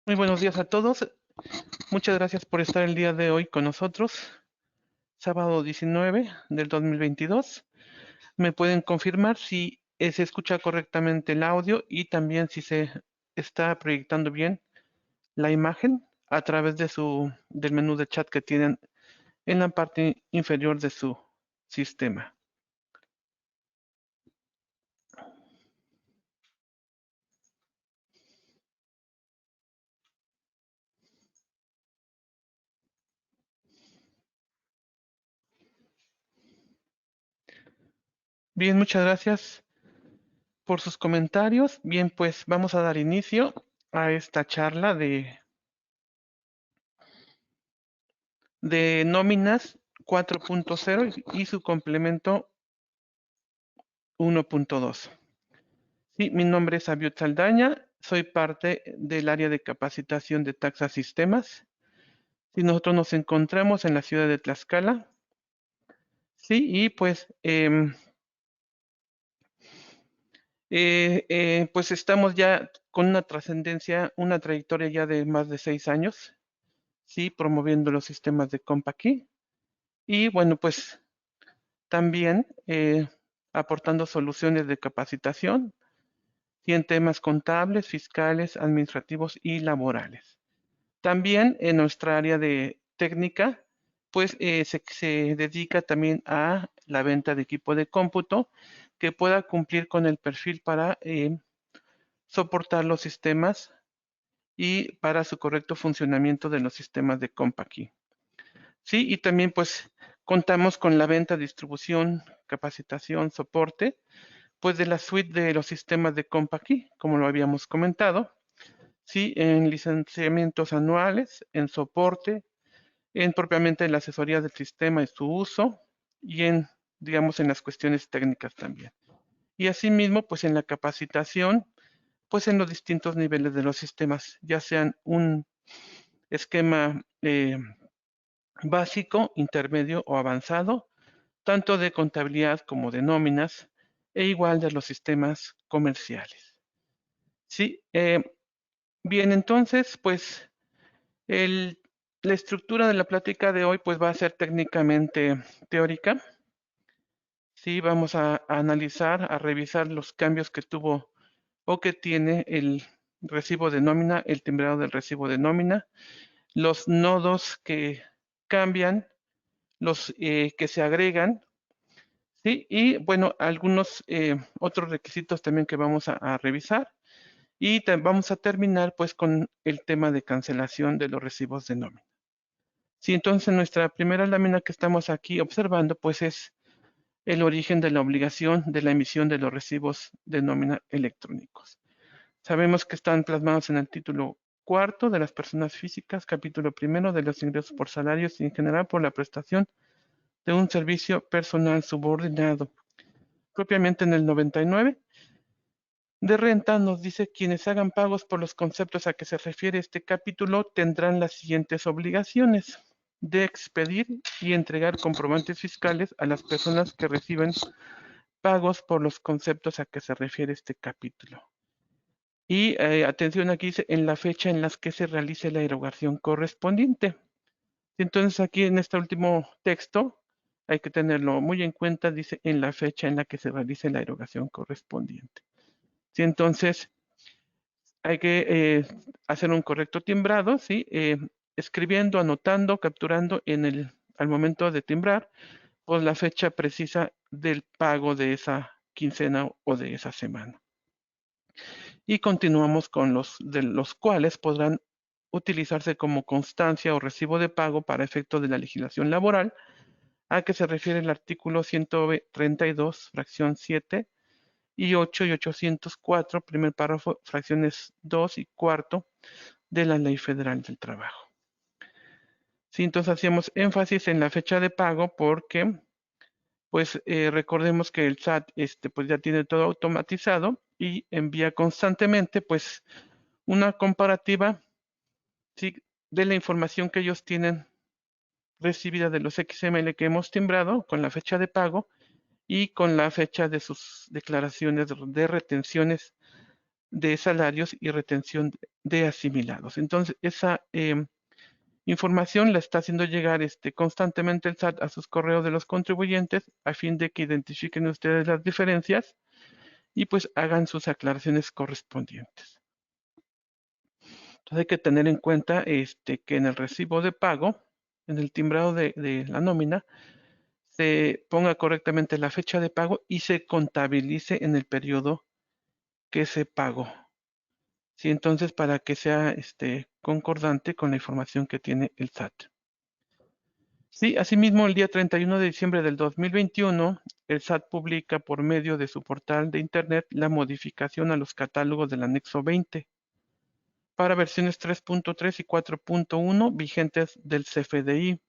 Muy buenos días a todos. Muchas gracias por estar el día de hoy con nosotros. Sábado 19 del 2022. Me pueden confirmar si se escucha correctamente el audio y también si se está proyectando bien la imagen a través del menú de chat que tienen en la parte inferior de su sistema. Bien, muchas gracias por sus comentarios. Bien, pues vamos a dar inicio a esta charla de nóminas 4.0 y su complemento 1.2. Sí, mi nombre es Abiud Saldaña, soy parte del área de capacitación de Taxa Sistemas. Y nosotros nos encontramos en la ciudad de Tlaxcala. Sí, y pues, pues estamos ya con una trascendencia, una trayectoria ya de más de 6 años, sí, promoviendo los sistemas de COMPAQUI. Y bueno, pues también aportando soluciones de capacitación y en temas contables, fiscales, administrativos y laborales. También en nuestra área de técnica, pues se dedica también a la venta de equipo de cómputo que pueda cumplir con el perfil para soportar los sistemas y para su correcto funcionamiento de los sistemas de COMPAQUI. Sí, y también pues contamos con la venta, distribución, capacitación, soporte, pues de la suite de los sistemas de COMPAQUI, como lo habíamos comentado, sí, en licenciamientos anuales, en soporte, en propiamente la asesoría del sistema y su uso, y en, digamos, en las cuestiones técnicas también. Y asimismo, pues en la capacitación, pues en los distintos niveles de los sistemas, ya sean un esquema básico, intermedio o avanzado, tanto de contabilidad como de nóminas, e igual de los sistemas comerciales. Sí, bien, entonces, pues el, la estructura de la plática de hoy pues va a ser técnicamente teórica. Sí, vamos a analizar, a revisar los cambios que tuvo o que tiene el recibo de nómina, el timbrado del recibo de nómina, los nodos que cambian, los que se agregan, ¿sí? Y bueno, algunos otros requisitos también que vamos a revisar. Y vamos a terminar pues con el tema de cancelación de los recibos de nómina. Sí, entonces nuestra primera lámina que estamos aquí observando pues es el origen de la obligación de la emisión de los recibos de nómina electrónicos. Sabemos que están plasmados en el título cuarto de las personas físicas, capítulo primero de los ingresos por salarios y en general por la prestación de un servicio personal subordinado. Propiamente en el 99 de renta nos dice quienes hagan pagos por los conceptos a que se refiere este capítulo tendrán las siguientes obligaciones de expedir y entregar comprobantes fiscales a las personas que reciben pagos por los conceptos a que se refiere este capítulo. Y atención, aquí dice en la fecha en la que se realice la erogación correspondiente. Entonces aquí en este último texto hay que tenerlo muy en cuenta, dice en la fecha en la que se realice la erogación correspondiente. Sí, entonces hay que hacer un correcto timbrado, ¿sí? Escribiendo, anotando, capturando al momento de timbrar, pues la fecha precisa del pago de esa quincena o de esa semana. Y continuamos con de los cuales podrán utilizarse como constancia o recibo de pago para efecto de la legislación laboral, a que se refiere el artículo 132, fracción 7 y 8 y 804, primer párrafo, fracciones 2 y cuarto de la Ley Federal del Trabajo. Sí, entonces hacíamos énfasis en la fecha de pago porque, pues, recordemos que el SAT, pues ya tiene todo automatizado y envía constantemente, pues, una comparativa, ¿sí? De la información que ellos tienen recibida de los XML que hemos timbrado con la fecha de pago y con la fecha de sus declaraciones de retenciones de salarios y retención de asimilados. Entonces, esa información la está haciendo llegar constantemente el SAT a sus correos de los contribuyentes a fin de que identifiquen ustedes las diferencias y pues hagan sus aclaraciones correspondientes. Entonces hay que tener en cuenta que en el recibo de pago, en el timbrado de la nómina, se ponga correctamente la fecha de pago y se contabilice en el periodo que se pagó. Sí, entonces para que sea concordante con la información que tiene el SAT. Sí, asimismo, el día 31 de diciembre del 2021, el SAT publica por medio de su portal de Internet la modificación a los catálogos del anexo 20 para versiones 3.3 y 4.1 vigentes del CFDI.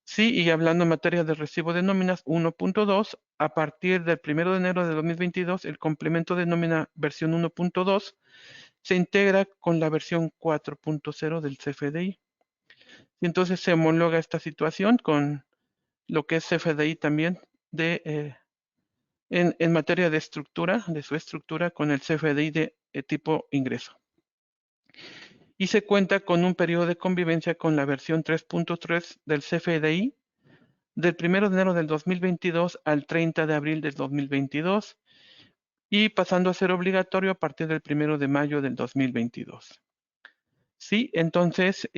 Sí, y hablando en materia de recibo de nóminas 1.2, a partir del 1 de enero de 2022, el complemento de nómina versión 1.2 se integra con la versión 4.0 del CFDI. Y entonces se homologa esta situación con lo que es CFDI también en materia de estructura, de su estructura con el CFDI de tipo ingreso. Y se cuenta con un periodo de convivencia con la versión 3.3 del CFDI del 1 de enero del 2022 al 30 de abril del 2022 y pasando a ser obligatorio a partir del 1 de mayo del 2022. Sí, entonces,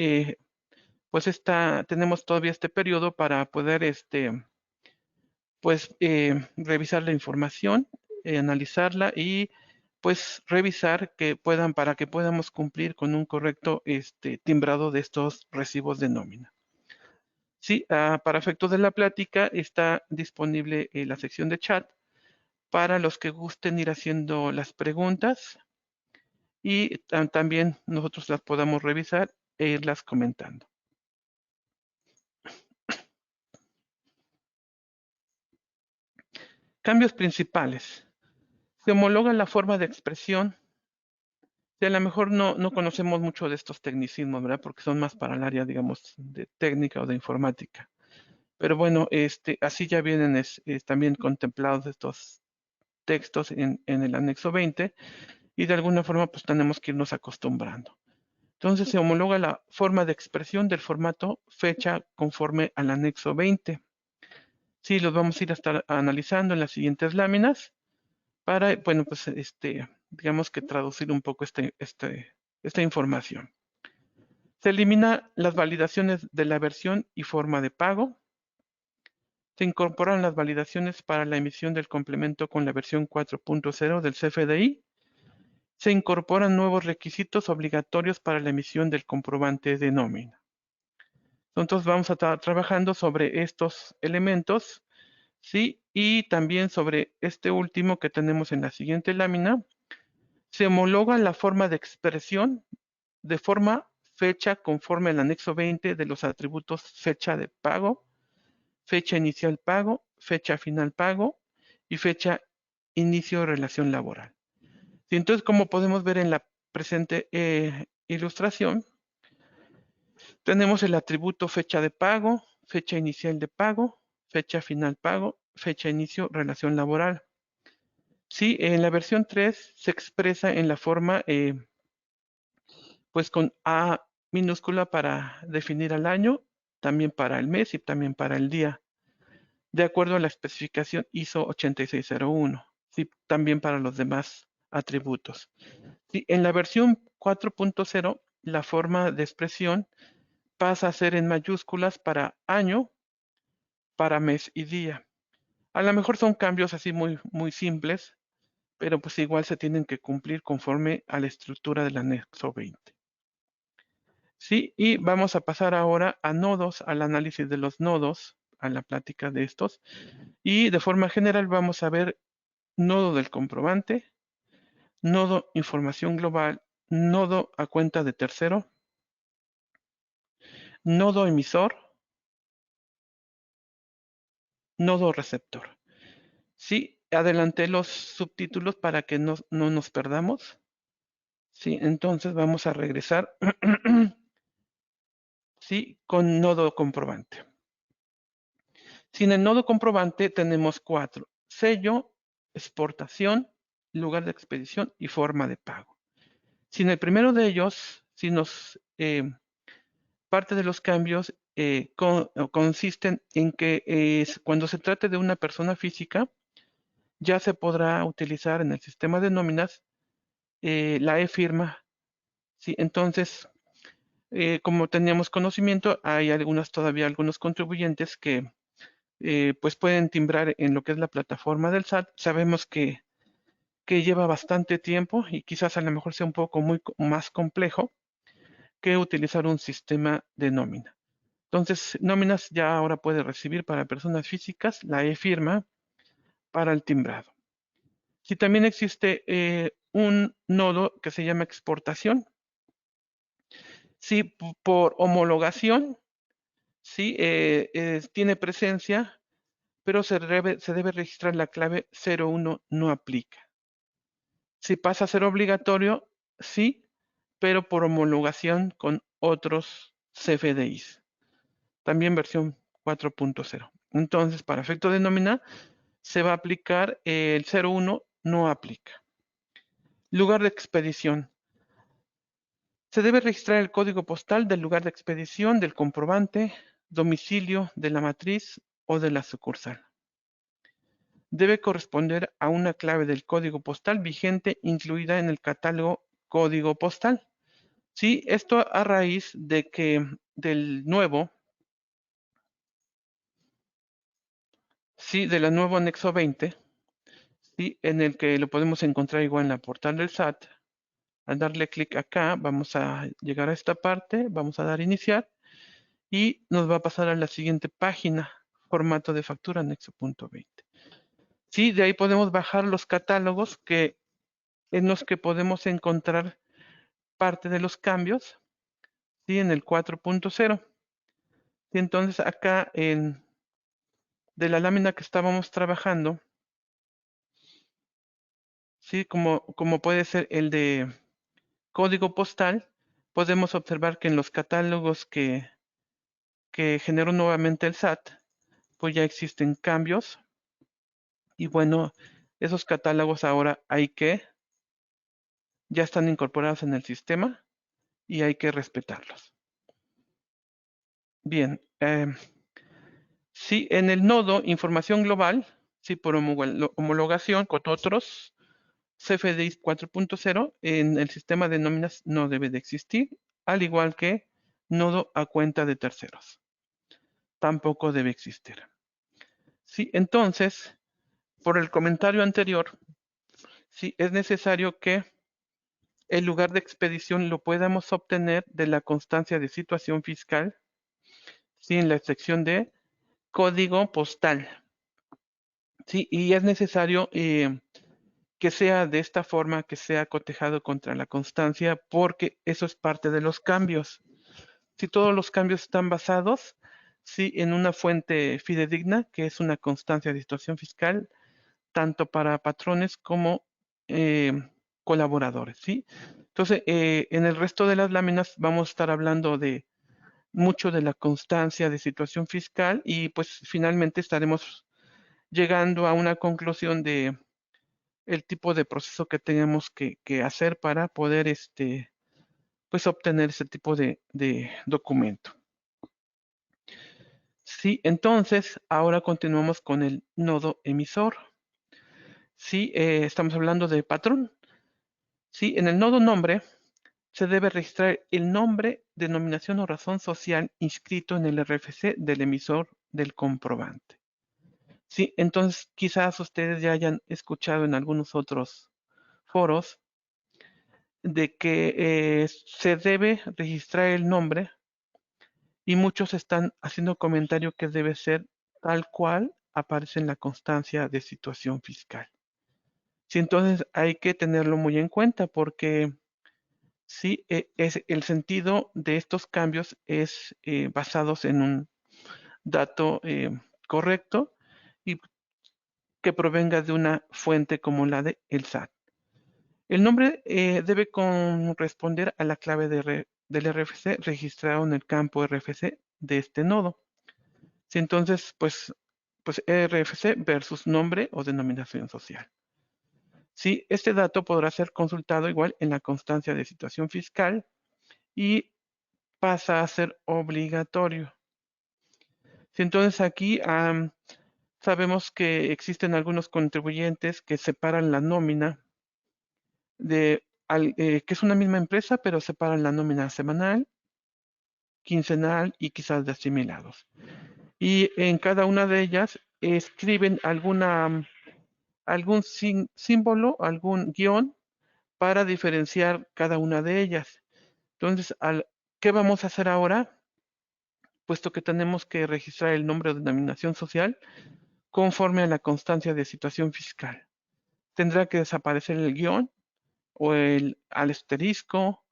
pues tenemos todavía este periodo para poder pues revisar la información, analizarla y pues revisar para que podamos cumplir con un correcto timbrado de estos recibos de nómina. Sí, para efectos de la plática está disponible la sección de chat para los que gusten ir haciendo las preguntas y también nosotros las podamos revisar e irlas comentando. Cambios principales. Se homologa la forma de expresión. A lo mejor no conocemos mucho de estos tecnicismos, ¿verdad? Porque son más para el área, digamos, de técnica o de informática. Pero bueno, así ya vienen también contemplados estos textos en el anexo 20 y de alguna forma pues tenemos que irnos acostumbrando. Entonces se homologa la forma de expresión del formato fecha conforme al anexo 20. Sí, los vamos a ir a estar analizando en las siguientes láminas para, bueno, pues digamos que traducir un poco esta información. Se elimina las validaciones de la versión y forma de pago. Se incorporan las validaciones para la emisión del complemento con la versión 4.0 del CFDI. Se incorporan nuevos requisitos obligatorios para la emisión del comprobante de nómina. Entonces vamos a estar trabajando sobre estos elementos, ¿sí? Y también sobre este último que tenemos en la siguiente lámina. Se homologa la forma de expresión de forma fecha conforme al anexo 20 de los atributos fecha de pago, fecha inicial pago, fecha final pago y fecha inicio de relación laboral. Y entonces, como podemos ver en la presente ilustración, tenemos el atributo fecha de pago, fecha inicial de pago, fecha final pago, fecha inicio relación laboral. Sí, en la versión 3 se expresa en la forma, pues con A minúscula para definir al año, también para el mes y también para el día, de acuerdo a la especificación ISO 8601, sí, también para los demás atributos. Sí, en la versión 4.0, la forma de expresión pasa a ser en mayúsculas para año, para mes y día. A lo mejor son cambios así muy simples, pero pues igual se tienen que cumplir conforme a la estructura del anexo 20. Sí, y vamos a pasar ahora a nodos, al análisis de los nodos, a la plática de estos. Y de forma general vamos a ver nodo del comprobante, nodo información global, nodo a cuenta de tercero, nodo emisor, nodo receptor. Sí, adelanté los subtítulos para que no nos perdamos. Sí, entonces vamos a regresar sí, con nodo comprobante. Sin el nodo comprobante tenemos 4. Sello, exportación, lugar de expedición y forma de pago. Si en el primero de ellos, si nos parte de los cambios consisten en que cuando se trate de una persona física, ya se podrá utilizar en el sistema de nóminas la e-firma. ¿Sí? Entonces, como teníamos conocimiento, hay todavía algunos contribuyentes que pues pueden timbrar en lo que es la plataforma del SAT. Sabemos que lleva bastante tiempo y quizás a lo mejor sea un poco más complejo que utilizar un sistema de nómina. Entonces, nóminas ya ahora puede recibir para personas físicas la e-firma para el timbrado. Si también existe un nodo que se llama exportación, si por homologación, sí, tiene presencia, pero se debe registrar la clave 01 no aplica. Si pasa a ser obligatorio, sí, pero por homologación con otros CFDIs. También versión 4.0. Entonces, para efecto de nómina, se va a aplicar el 01 no aplica. Lugar de expedición. Se debe registrar el código postal del lugar de expedición del comprobante, domicilio de la matriz o de la sucursal. Debe corresponder a una clave del código postal vigente incluida en el catálogo código postal. Sí, esto a raíz de que del nuevo, sí, del nuevo anexo 20, sí, en el que lo podemos encontrar igual en la portal del SAT. Al darle clic acá, vamos a llegar a esta parte, vamos a dar iniciar y nos va a pasar a la siguiente página, formato de factura anexo.20. Sí, de ahí podemos bajar los catálogos en los que podemos encontrar parte de los cambios, ¿sí? En el 4.0. Y entonces acá de la lámina que estábamos trabajando, ¿sí? Como puede ser el de código postal, podemos observar que en los catálogos que generó nuevamente el SAT, pues ya existen cambios. Y bueno, esos catálogos ahora ya están incorporados en el sistema y hay que respetarlos. Bien, sí, en el nodo información global, sí, por homologación con otros CFDI 4.0, en el sistema de nóminas no debe de existir, al igual que nodo a cuenta de terceros. Tampoco debe existir. Sí, entonces, por el comentario anterior, sí, es necesario que el lugar de expedición lo podamos obtener de la constancia de situación fiscal, sí, en la sección de código postal. Sí, y es necesario que sea de esta forma, que sea cotejado contra la constancia, porque eso es parte de los cambios. Si todos los cambios están basados, sí, en una fuente fidedigna, que es una constancia de situación fiscal, tanto para patrones como eh, colaboradores, ¿sí? Entonces, en el resto de las láminas vamos a estar hablando de mucho de la constancia de situación fiscal y pues finalmente estaremos llegando a una conclusión de el tipo de proceso que tenemos que hacer para poder pues obtener ese tipo de documento. Sí, entonces ahora continuamos con el nodo emisor. Sí, estamos hablando de patrón. Sí, en el nodo nombre se debe registrar el nombre, denominación o razón social inscrito en el RFC del emisor del comprobante. Sí, entonces quizás ustedes ya hayan escuchado en algunos otros foros de que se debe registrar el nombre y muchos están haciendo comentario que debe ser tal cual aparece en la constancia de situación fiscal. Sí, entonces hay que tenerlo muy en cuenta porque sí, es, el sentido de estos cambios es basados en un dato correcto y que provenga de una fuente como la de el SAT. El nombre debe corresponder a la clave del RFC registrado en el campo RFC de este nodo. Si entonces, pues RFC versus nombre o denominación social. Sí, este dato podrá ser consultado igual en la constancia de situación fiscal y pasa a ser obligatorio. Si entonces aquí sabemos que existen algunos contribuyentes que separan la nómina que es una misma empresa, pero separan la nómina semanal, quincenal y quizás de asimilados. Y en cada una de ellas escriben algún símbolo, algún guión para diferenciar cada una de ellas. Entonces, ¿qué vamos a hacer ahora? Puesto que tenemos que registrar el nombre de denominación social conforme a la constancia de situación fiscal. Tendrá que desaparecer el guión o el asterisco.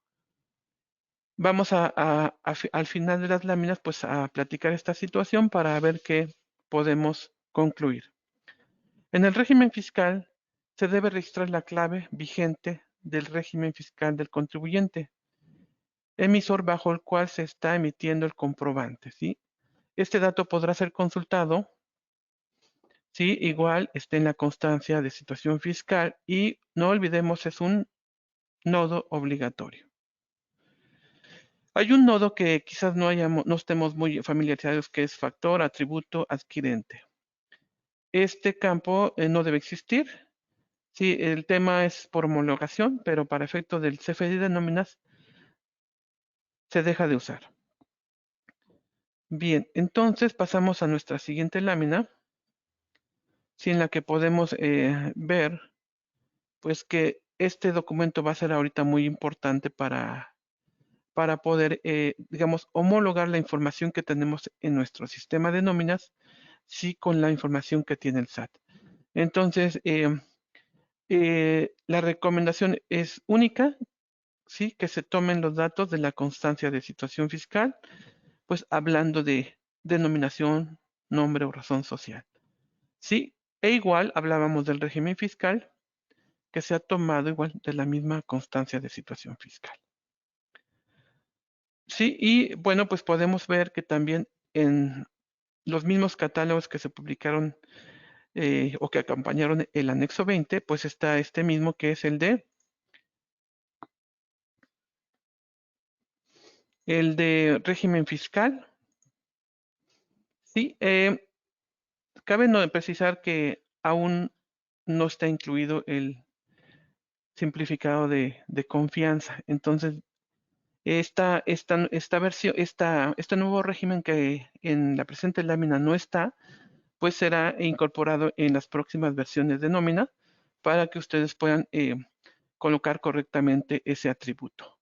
Vamos al final de las láminas, pues a platicar esta situación para ver qué podemos concluir. En el régimen fiscal se debe registrar la clave vigente del régimen fiscal del contribuyente, emisor bajo el cual se está emitiendo el comprobante, ¿sí? Este dato podrá ser consultado si igual esté en la constancia de situación fiscal y no olvidemos es un nodo obligatorio. Hay un nodo que quizás no estemos muy familiarizados que es factor, atributo, adquirente. Este campo no debe existir. Sí, el tema es por homologación, pero para efecto del CFDI de nóminas se deja de usar. Bien, entonces pasamos a nuestra siguiente lámina, en la que podemos ver pues que este documento va a ser ahorita muy importante para poder, digamos, homologar la información que tenemos en nuestro sistema de nóminas, sí, con la información que tiene el SAT. Entonces, la recomendación es única, sí, que se tomen los datos de la constancia de situación fiscal, pues hablando de denominación, nombre o razón social. Sí, e igual hablábamos del régimen fiscal, que se ha tomado igual de la misma constancia de situación fiscal. Sí, y bueno, pues podemos ver que también en los mismos catálogos que se publicaron o que acompañaron el anexo 20, pues está este mismo que es el de régimen fiscal. Sí, cabe precisar que aún no está incluido el simplificado de confianza. Entonces, esta versión, este nuevo régimen que en la presente lámina no está, pues será incorporado en las próximas versiones de nómina para que ustedes puedan colocar correctamente ese atributo.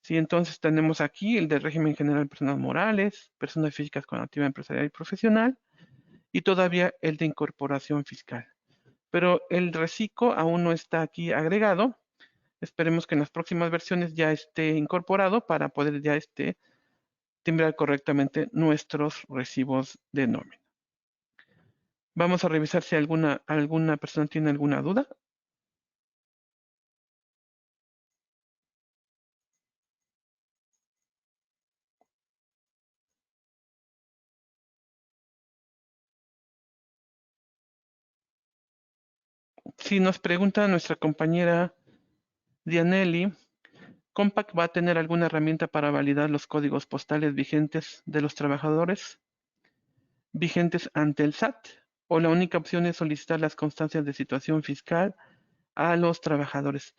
Sí, entonces tenemos aquí el de régimen general de personas morales, personas físicas con actividad empresarial y profesional, y todavía el de incorporación fiscal. Pero el reciclo aún no está aquí agregado. Esperemos que en las próximas versiones ya esté incorporado para poder ya timbrar correctamente nuestros recibos de nómina. Vamos a revisar si alguna persona tiene alguna duda. Si nos pregunta nuestra compañera Dianelli, ¿Compact va a tener alguna herramienta para validar los códigos postales vigentes de los trabajadores vigentes ante el SAT? ¿O la única opción es solicitar las constancias de situación fiscal a los trabajadores?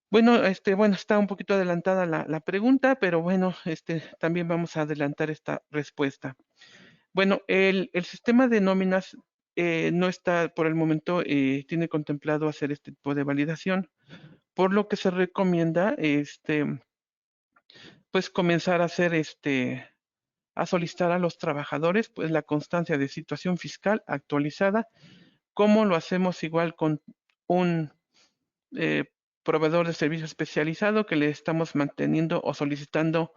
Bueno, bueno, está un poquito adelantada la pregunta, pero bueno, también vamos a adelantar esta respuesta. Bueno, el sistema de nóminas no está por el momento, tiene contemplado hacer este tipo de validación, por lo que se recomienda, pues comenzar a hacer, a solicitar a los trabajadores, pues la constancia de situación fiscal actualizada, como lo hacemos igual con un eh, proveedor de servicio especializado que le estamos manteniendo o solicitando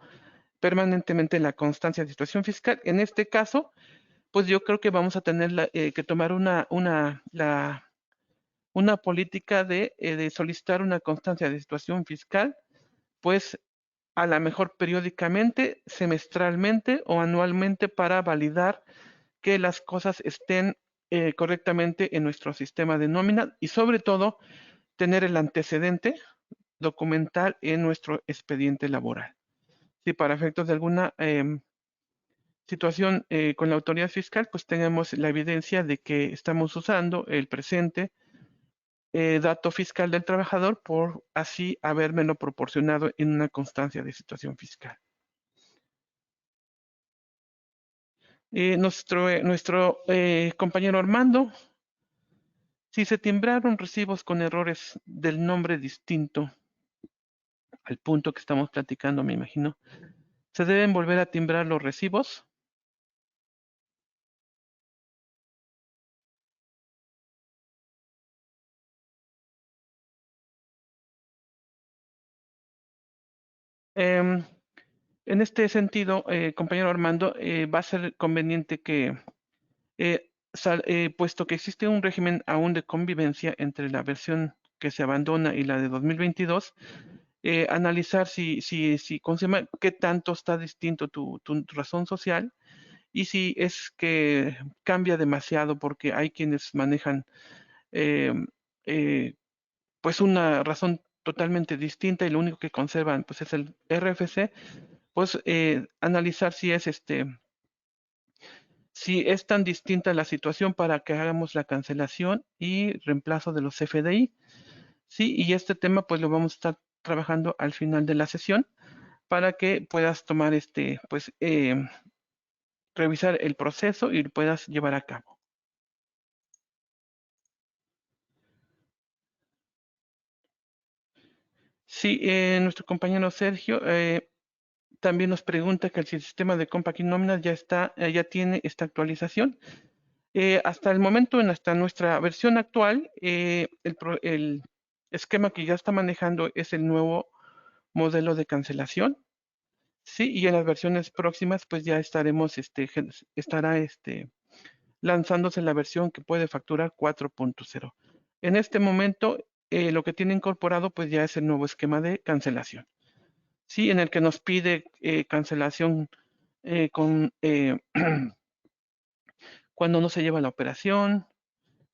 permanentemente la constancia de situación fiscal. En este caso, pues yo creo que vamos a tener que tomar una política de solicitar una constancia de situación fiscal, pues a la mejor periódicamente, semestralmente o anualmente para validar que las cosas estén correctamente en nuestro sistema de nómina y sobre todo tener el antecedente documental en nuestro expediente laboral. Si para efectos de alguna situación con la autoridad fiscal, pues tenemos la evidencia de que estamos usando el presente dato fiscal del trabajador por así habérmelo proporcionado en una constancia de situación fiscal. Nuestro compañero Armando, si se timbraron recibos con errores del nombre distinto al punto que estamos platicando, me imagino, ¿se deben volver a timbrar los recibos? Em, en este sentido, compañero Armando, va a ser conveniente que, puesto que existe un régimen aún de convivencia entre la versión que se abandona y la de 2022, analizar ¿cómo se llama? Qué tanto está distinto tu razón social y si es que cambia demasiado porque hay quienes manejan em, eh, pues una razón totalmente distinta y lo único que conservan pues es el RFC, pues analizar si es tan distinta la situación para que hagamos la cancelación y reemplazo de los FDI. Sí, y este tema pues lo vamos a estar trabajando al final de la sesión para que puedas tomar pues revisar el proceso y lo puedas llevar a cabo. Sí, nuestro compañero Sergio también nos pregunta que si el sistema de Compact Nóminas ya tiene esta actualización. Hasta el momento, hasta nuestra versión actual, el esquema que ya está manejando es el nuevo modelo de cancelación. Sí, y en las versiones próximas, pues ya estará lanzándose la versión que puede facturar 4.0. En este momento, lo que tiene incorporado, pues ya es el nuevo esquema de cancelación. Sí, en el que nos pide cancelación con cuando no se lleva la operación,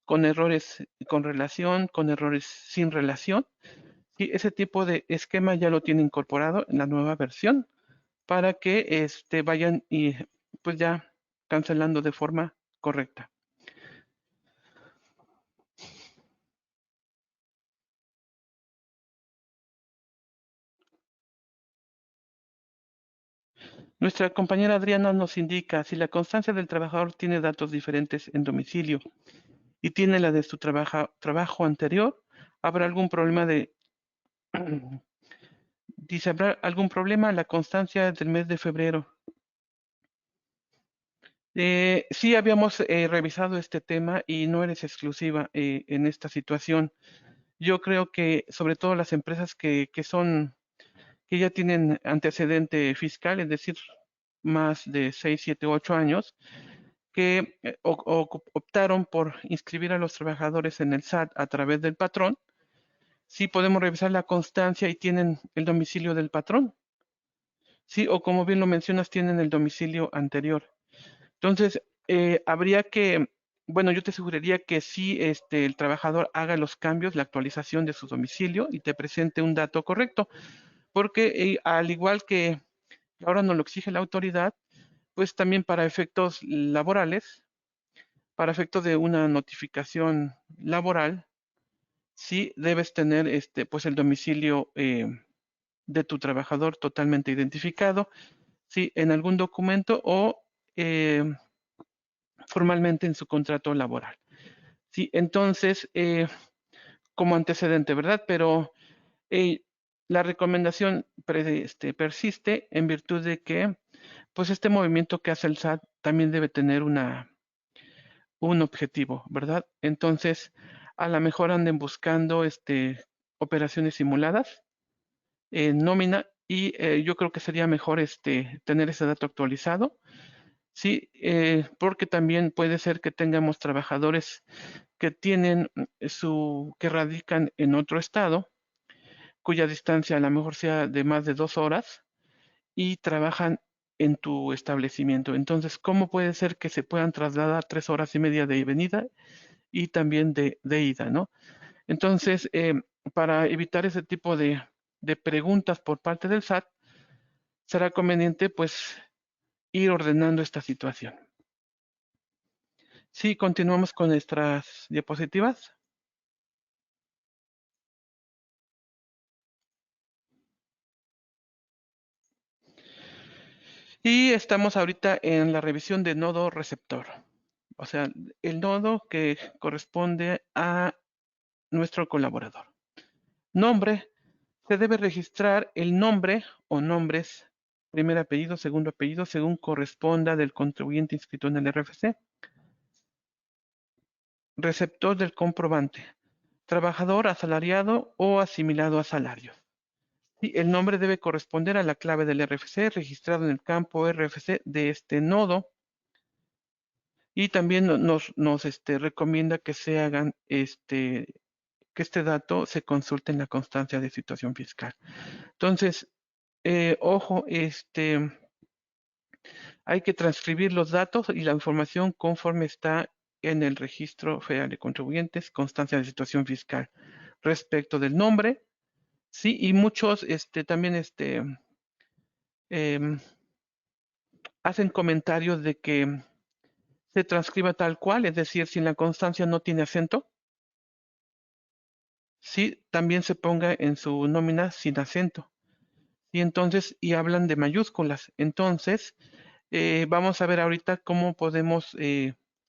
con errores con relación, con errores sin relación. Sí, ese tipo de esquema ya lo tiene incorporado en la nueva versión para que vayan y pues ya cancelando de forma correcta. Nuestra compañera Adriana nos indica si la constancia del trabajador tiene datos diferentes en domicilio y tiene la de su trabajo anterior, ¿habrá algún problema de dice, ¿habrá algún problema? La constancia del mes de febrero. Sí, habíamos revisado este tema y no eres exclusiva en esta situación. Yo creo que sobre todo las empresas que ya tienen antecedente fiscal, es decir, más de 6, 7, 8 años, que optaron por inscribir a los trabajadores en el SAT a través del patrón, sí podemos revisar la constancia y tienen el domicilio del patrón. Sí, o como bien lo mencionas, tienen el domicilio anterior. Entonces, habría que, bueno, yo te sugeriría que sí el trabajador haga los cambios, la actualización de su domicilio y te presente un dato correcto, porque al igual que ahora nos lo exige la autoridad, pues también para efectos laborales, para efectos de una notificación laboral, sí debes tener pues el domicilio de tu trabajador totalmente identificado, sí, en algún documento o eh, formalmente en su contrato laboral. Sí, entonces, como antecedente, ¿verdad? Pero eh, la recomendación persiste en virtud de que, pues este movimiento que hace el SAT también debe tener un objetivo, ¿verdad? Entonces, a lo mejor anden buscando operaciones simuladas, nómina, y yo creo que sería mejor tener ese dato actualizado. Sí, porque también puede ser que tengamos trabajadores que tienen que radican en otro estado, cuya distancia a lo mejor sea de más de 2 horas y trabajan en tu establecimiento. Entonces, ¿cómo puede ser que se puedan trasladar 3 horas y media de venida y también de ida, ¿no? Entonces, para evitar ese tipo de preguntas por parte del SAT, será conveniente pues ir ordenando esta situación. Sí, continuamos con nuestras diapositivas. Y estamos ahorita en la revisión de nodo receptor. O sea, el nodo que corresponde a nuestro colaborador. Nombre. Se debe registrar el nombre o nombres, primer apellido, segundo apellido, según corresponda del contribuyente inscrito en el RFC. Receptor del comprobante. Trabajador asalariado o asimilado a salario. Sí, el nombre debe corresponder a la clave del RFC registrado en el campo RFC de este nodo. Y también nos recomienda que se hagan que este dato se consulte en la constancia de situación fiscal. Entonces, ojo, hay que transcribir los datos y la información conforme está en el Registro Federal de Contribuyentes, constancia de situación fiscal. Respecto del nombre, sí, y muchos también em, hacen comentarios de que se transcriba tal cual, es decir, si en la constancia no tiene acento, sí, también se ponga en su nómina sin acento. Y entonces, y hablan de mayúsculas. Entonces, vamos a ver ahorita cómo podemos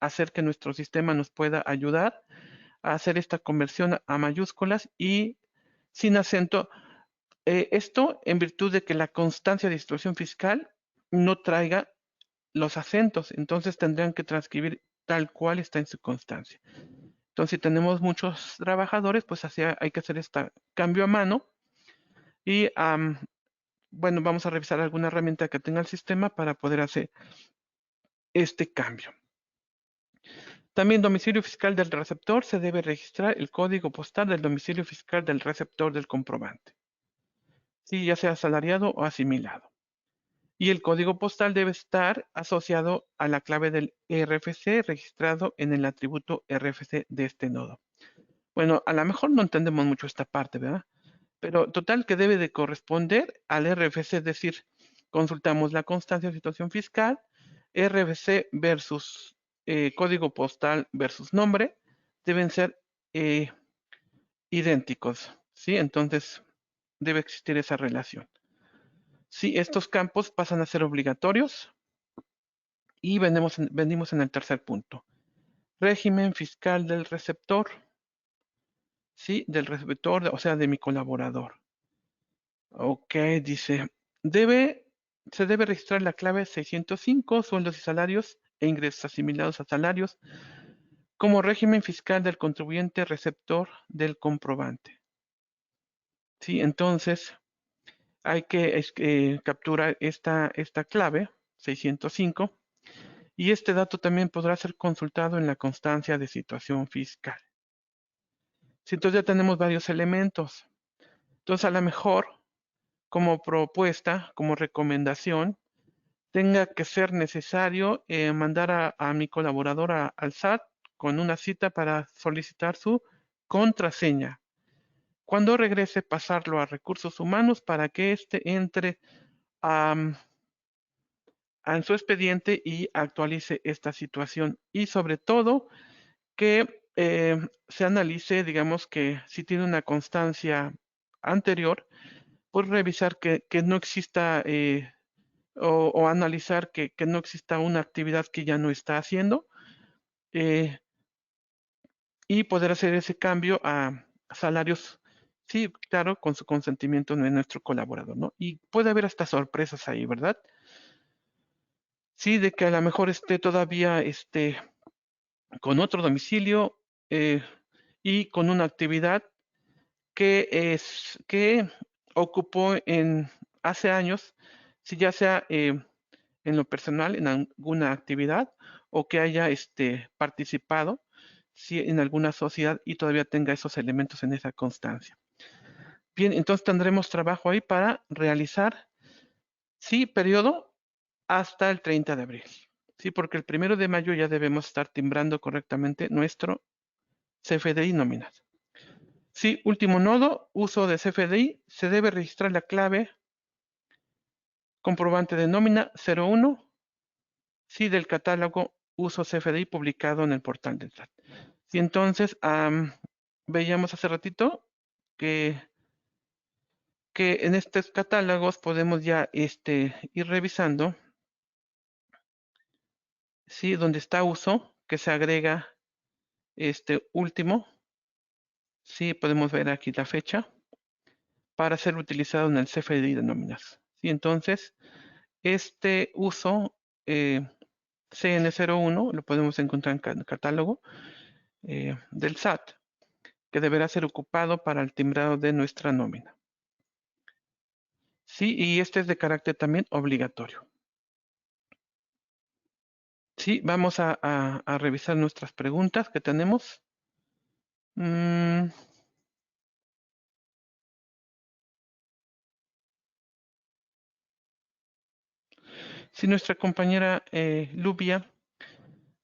hacer que nuestro sistema nos pueda ayudar a hacer esta conversión a mayúsculas y sin acento. Esto en virtud de que la constancia de situación fiscal no traiga los acentos, entonces tendrán que transcribir tal cual está en su constancia. Entonces, si tenemos muchos trabajadores, pues así hay que hacer este cambio a mano y bueno, vamos a revisar alguna herramienta que tenga el sistema para poder hacer este cambio. También domicilio fiscal del receptor, se debe registrar el código postal del domicilio fiscal del receptor del comprobante, sí, ya sea asalariado o asimilado. Y el código postal debe estar asociado a la clave del RFC registrado en el atributo RFC de este nodo. Bueno, a lo mejor no entendemos mucho esta parte, ¿verdad? Pero total que debe de corresponder al RFC, es decir, consultamos la constancia de situación fiscal, RFC versus código postal versus nombre, deben ser eh, idénticos, ¿sí? Entonces, debe existir esa relación. Sí, estos campos pasan a ser obligatorios y venimos en el tercer punto. Régimen fiscal del receptor, ¿sí? Del receptor, o sea, de mi colaborador. Ok, dice, se debe registrar la clave 605, sueldos y salarios e ingresos asimilados a salarios, como régimen fiscal del contribuyente receptor del comprobante. Sí, entonces hay que capturar esta clave 605 y este dato también podrá ser consultado en la constancia de situación fiscal. Sí, entonces ya tenemos varios elementos. Entonces a lo mejor como propuesta, como recomendación, tenga que ser necesario mandar a mi colaboradora al SAT con una cita para solicitar su contraseña. Cuando regrese, pasarlo a recursos humanos para que éste entre en su expediente y actualice esta situación. Y sobre todo, que se analice, digamos que si tiene una constancia anterior, pues revisar que no exista o analizar que no exista una actividad que ya no está haciendo eh, y poder hacer ese cambio a salarios, sí, claro, con su consentimiento de nuestro colaborador, ¿no? Y puede haber hasta sorpresas ahí, ¿verdad? Sí, de que a lo mejor esté todavía con otro domicilio y con una actividad que ocupó hace años, si ya sea en lo personal en alguna actividad o que haya participado si en alguna sociedad y todavía tenga esos elementos en esa constancia. Bien, entonces tendremos trabajo ahí para realizar, sí, periodo hasta el 30 de abril. Sí, porque el 1 de mayo ya debemos estar timbrando correctamente nuestro CFDI nóminas. Sí, último nodo, uso de CFDI, se debe registrar la clave comprobante de nómina 01, sí, del catálogo uso CFDI publicado en el portal del SAT. Y entonces, veíamos hace ratito que en estos catálogos podemos ya ir revisando, sí, donde está uso, que se agrega este último, sí, podemos ver aquí la fecha, para ser utilizado en el CFDI de nóminas. Y entonces, este uso CN01 lo podemos encontrar en el catálogo del SAT, que deberá ser ocupado para el timbrado de nuestra nómina. Sí, y este es de carácter también obligatorio. Sí, vamos a revisar nuestras preguntas que tenemos. Si nuestra compañera Lubia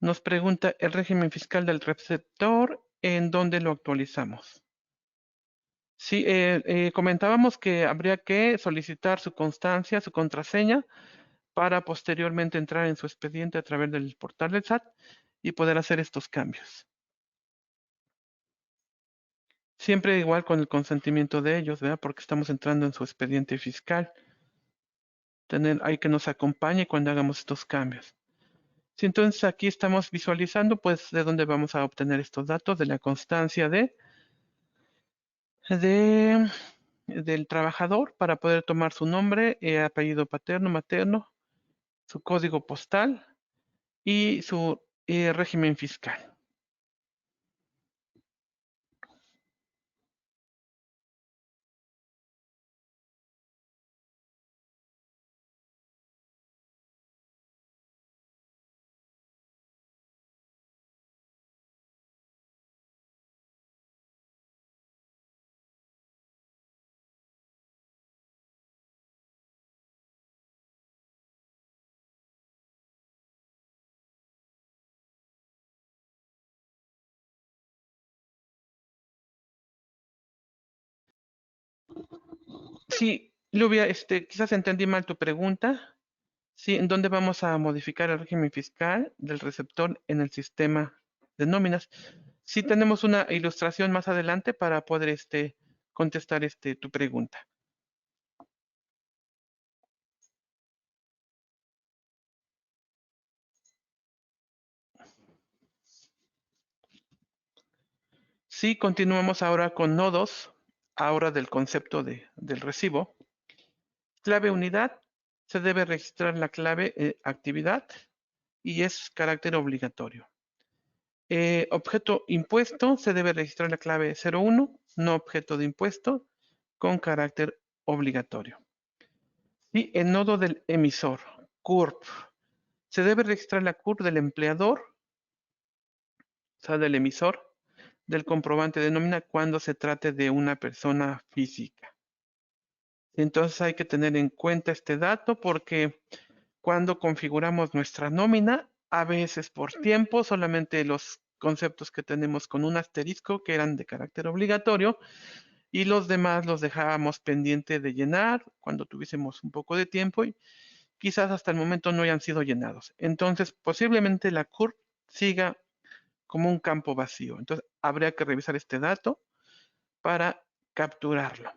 nos pregunta el régimen fiscal del receptor, ¿en dónde lo actualizamos? Sí, comentábamos que habría que solicitar su constancia, su contraseña, para posteriormente entrar en su expediente a través del portal del SAT y poder hacer estos cambios. Siempre igual con el consentimiento de ellos, ¿verdad? Porque estamos entrando en su expediente fiscal. Hay que nos acompañe cuando hagamos estos cambios. Si entonces aquí estamos visualizando, pues, de dónde vamos a obtener estos datos, de la constancia del trabajador para poder tomar su nombre, apellido paterno, materno, su código postal y su régimen fiscal. Sí, Lluvia, quizás entendí mal tu pregunta. Sí, ¿en dónde vamos a modificar el régimen fiscal del receptor en el sistema de nóminas? Sí, tenemos una ilustración más adelante para poder contestar tu pregunta. Sí, continuamos ahora con nodos, ahora del concepto del recibo. Clave unidad, se debe registrar la clave actividad y es carácter obligatorio. Objeto impuesto, se debe registrar la clave 01, no objeto de impuesto, con carácter obligatorio. Y el nodo del emisor, CURP, se debe registrar la CURP del empleador, o sea, del emisor, del comprobante de nómina cuando se trate de una persona física. Entonces hay que tener en cuenta este dato porque cuando configuramos nuestra nómina, a veces por tiempo, solamente los conceptos que tenemos con un asterisco que eran de carácter obligatorio y los demás los dejábamos pendiente de llenar cuando tuviésemos un poco de tiempo y quizás hasta el momento no hayan sido llenados. Entonces, posiblemente la CURP siga como un campo vacío. Entonces, habría que revisar este dato para capturarlo.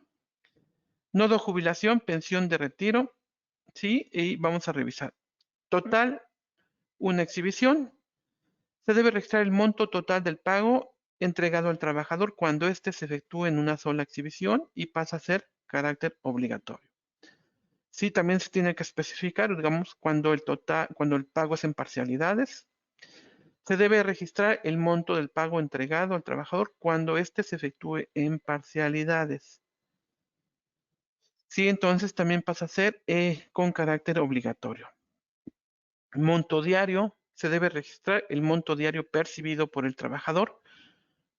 Nodo jubilación, pensión de retiro, ¿sí? Y vamos a revisar. Total, una exhibición. Se debe registrar el monto total del pago entregado al trabajador cuando éste se efectúe en una sola exhibición y pasa a ser carácter obligatorio. Sí, también se tiene que especificar, digamos, cuando el pago es en parcialidades. Se debe registrar el monto del pago entregado al trabajador cuando éste se efectúe en parcialidades. Sí, entonces también pasa a ser con carácter obligatorio. Monto diario, se debe registrar el monto diario percibido por el trabajador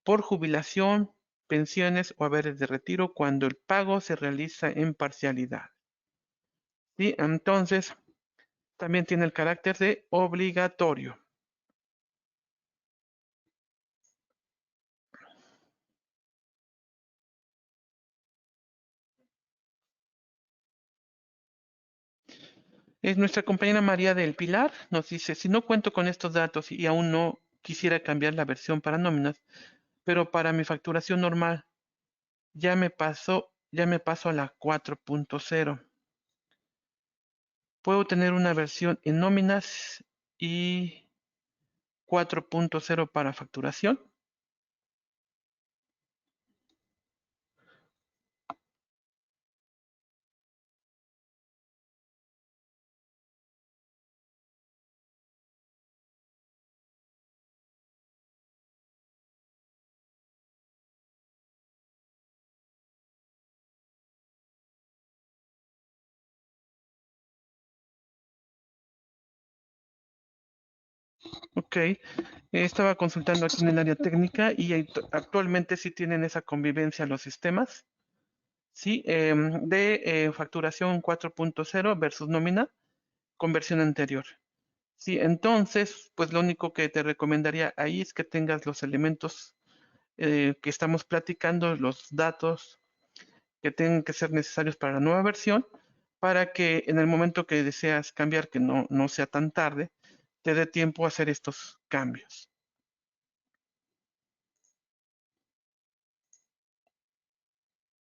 por jubilación, pensiones o haberes de retiro cuando el pago se realiza en parcialidad. ¿Sí? Entonces, también tiene el carácter de obligatorio. Es nuestra compañera María del Pilar, nos dice, si no cuento con estos datos y aún no quisiera cambiar la versión para nóminas, pero para mi facturación normal ya me paso a la 4.0. Puedo tener una versión en nóminas y 4.0 para facturación. Ok, estaba consultando aquí en el área técnica y actualmente sí tienen esa convivencia los sistemas, ¿sí? De facturación 4.0 versus nómina con versión anterior. Sí, entonces, pues lo único que te recomendaría ahí es que tengas los elementos que estamos platicando, los datos que tengan que ser necesarios para la nueva versión, para que en el momento que deseas cambiar, que no sea tan tarde, te dé tiempo a hacer estos cambios.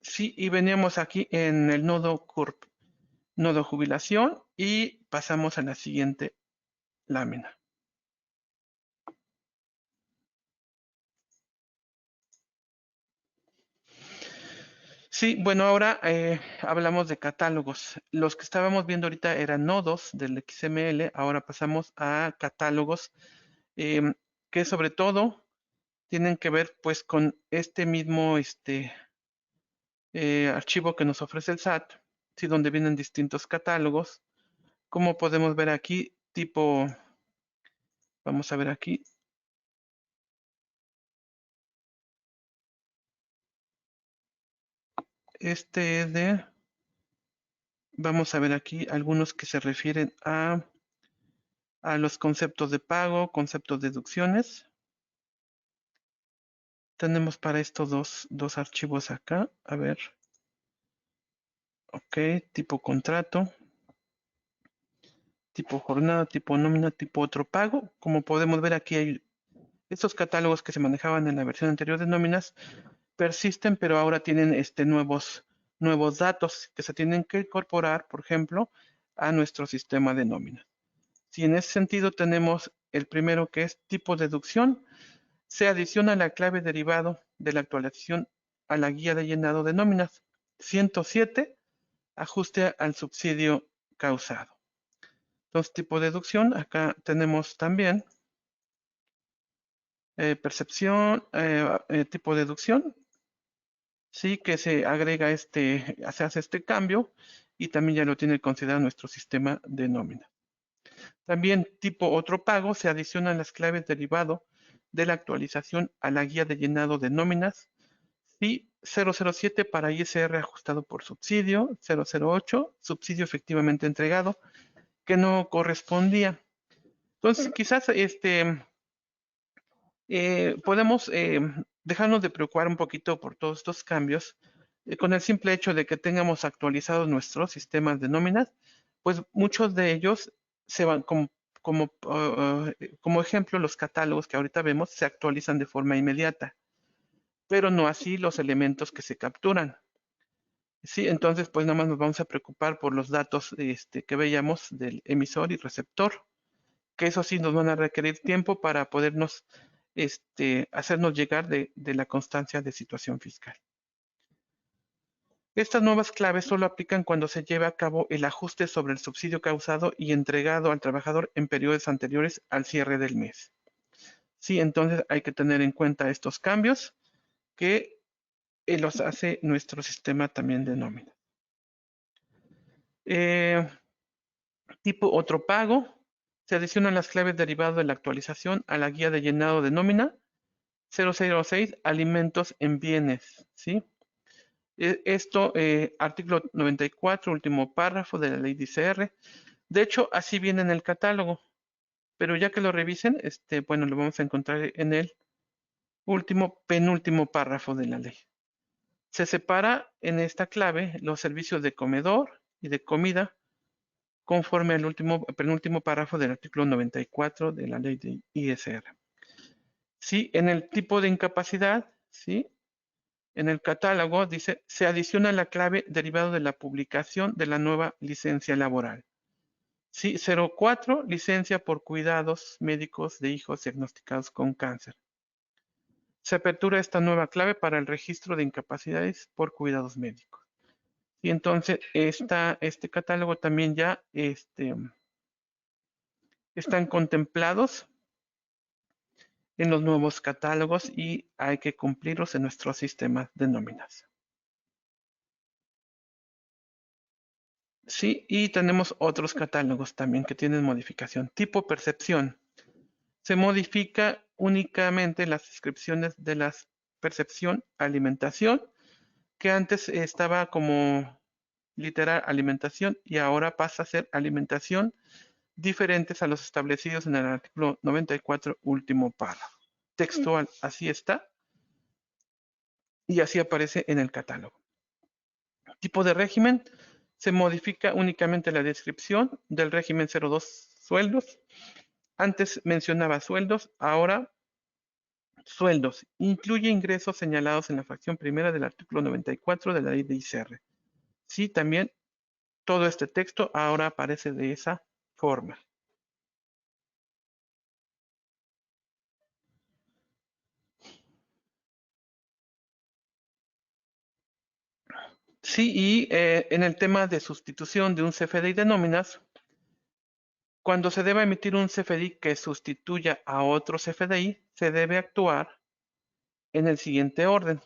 Sí, y veníamos aquí en el nodo CURP, nodo jubilación, y pasamos a la siguiente lámina. Sí, bueno, ahora hablamos de catálogos. Los que estábamos viendo ahorita eran nodos del XML, ahora pasamos a catálogos em, que sobre todo tienen que ver pues con este mismo archivo que nos ofrece el SAT, ¿sí? Donde vienen distintos catálogos. Como podemos ver aquí, tipo, vamos a ver aquí, este es de, vamos a ver aquí algunos que se refieren a los conceptos de pago, conceptos de deducciones. Tenemos para estos dos archivos acá, a ver, ok, tipo contrato, tipo jornada, tipo nómina, tipo otro pago. Como podemos ver aquí hay estos catálogos que se manejaban en la versión anterior de nóminas, persisten, pero ahora tienen nuevos datos que se tienen que incorporar, por ejemplo, a nuestro sistema de nóminas. Si en ese sentido tenemos el primero que es tipo deducción, se adiciona la clave derivado de la actualización a la guía de llenado de nóminas. 107, ajuste al subsidio causado. Entonces, tipo deducción, acá tenemos también percepción, tipo deducción, sí que se agrega se hace este cambio y también ya lo tiene considerado nuestro sistema de nómina. También tipo otro pago se adicionan las claves derivado de la actualización a la guía de llenado de nóminas y 007 para ISR ajustado por subsidio, 008 subsidio efectivamente entregado que no correspondía. Entonces quizás podemos dejarnos de preocupar un poquito por todos estos cambios con el simple hecho de que tengamos actualizados nuestros sistemas de nóminas, pues muchos de ellos se van como ejemplo, los catálogos que ahorita vemos se actualizan de forma inmediata, pero no así los elementos que se capturan. Sí, entonces pues nada más nos vamos a preocupar por los datos que veíamos del emisor y receptor, que eso sí nos van a requerir tiempo para podernos hacernos llegar de la constancia de situación fiscal. Estas nuevas claves solo aplican cuando se lleve a cabo el ajuste sobre el subsidio causado y entregado al trabajador en periodos anteriores al cierre del mes. Sí, entonces hay que tener en cuenta estos cambios que los hace nuestro sistema también de nómina. Tipo otro pago. Se adicionan las claves derivadas de la actualización a la guía de llenado de nómina 006, alimentos en bienes, ¿sí? Esto, artículo 94, último párrafo de la ley de ICR, De hecho, así viene en el catálogo, pero ya que lo revisen, bueno, lo vamos a encontrar en el penúltimo párrafo de la ley. Se separa en esta clave los servicios de comedor y de comida conforme al penúltimo párrafo del artículo 94 de la ley de ISR. Sí, en el tipo de incapacidad, sí, en el catálogo dice, se adiciona la clave derivado de la publicación de la nueva licencia laboral. Sí, 04, licencia por cuidados médicos de hijos diagnosticados con cáncer. Se apertura esta nueva clave para el registro de incapacidades por cuidados médicos. Y entonces este catálogo también ya están contemplados en los nuevos catálogos y hay que cumplirlos en nuestro sistema de nóminas. Sí, y tenemos otros catálogos también que tienen modificación. Tipo percepción. Se modifica únicamente las descripciones de la percepción alimentación, que antes estaba como literal alimentación y ahora pasa a ser alimentación, diferentes a los establecidos en el artículo 94, último párrafo. Textual, así está, y así aparece en el catálogo. Tipo de régimen, se modifica únicamente la descripción del régimen 02 sueldos. Antes mencionaba sueldos, ahora sueldos. Incluye ingresos señalados en la fracción primera del artículo 94 de la ley de ICR. Sí, también todo este texto ahora aparece de esa forma. Sí, y en el tema de sustitución de un CFDI de nóminas, cuando se deba emitir un CFDI que sustituya a otro CFDI, se debe actuar en el siguiente orden.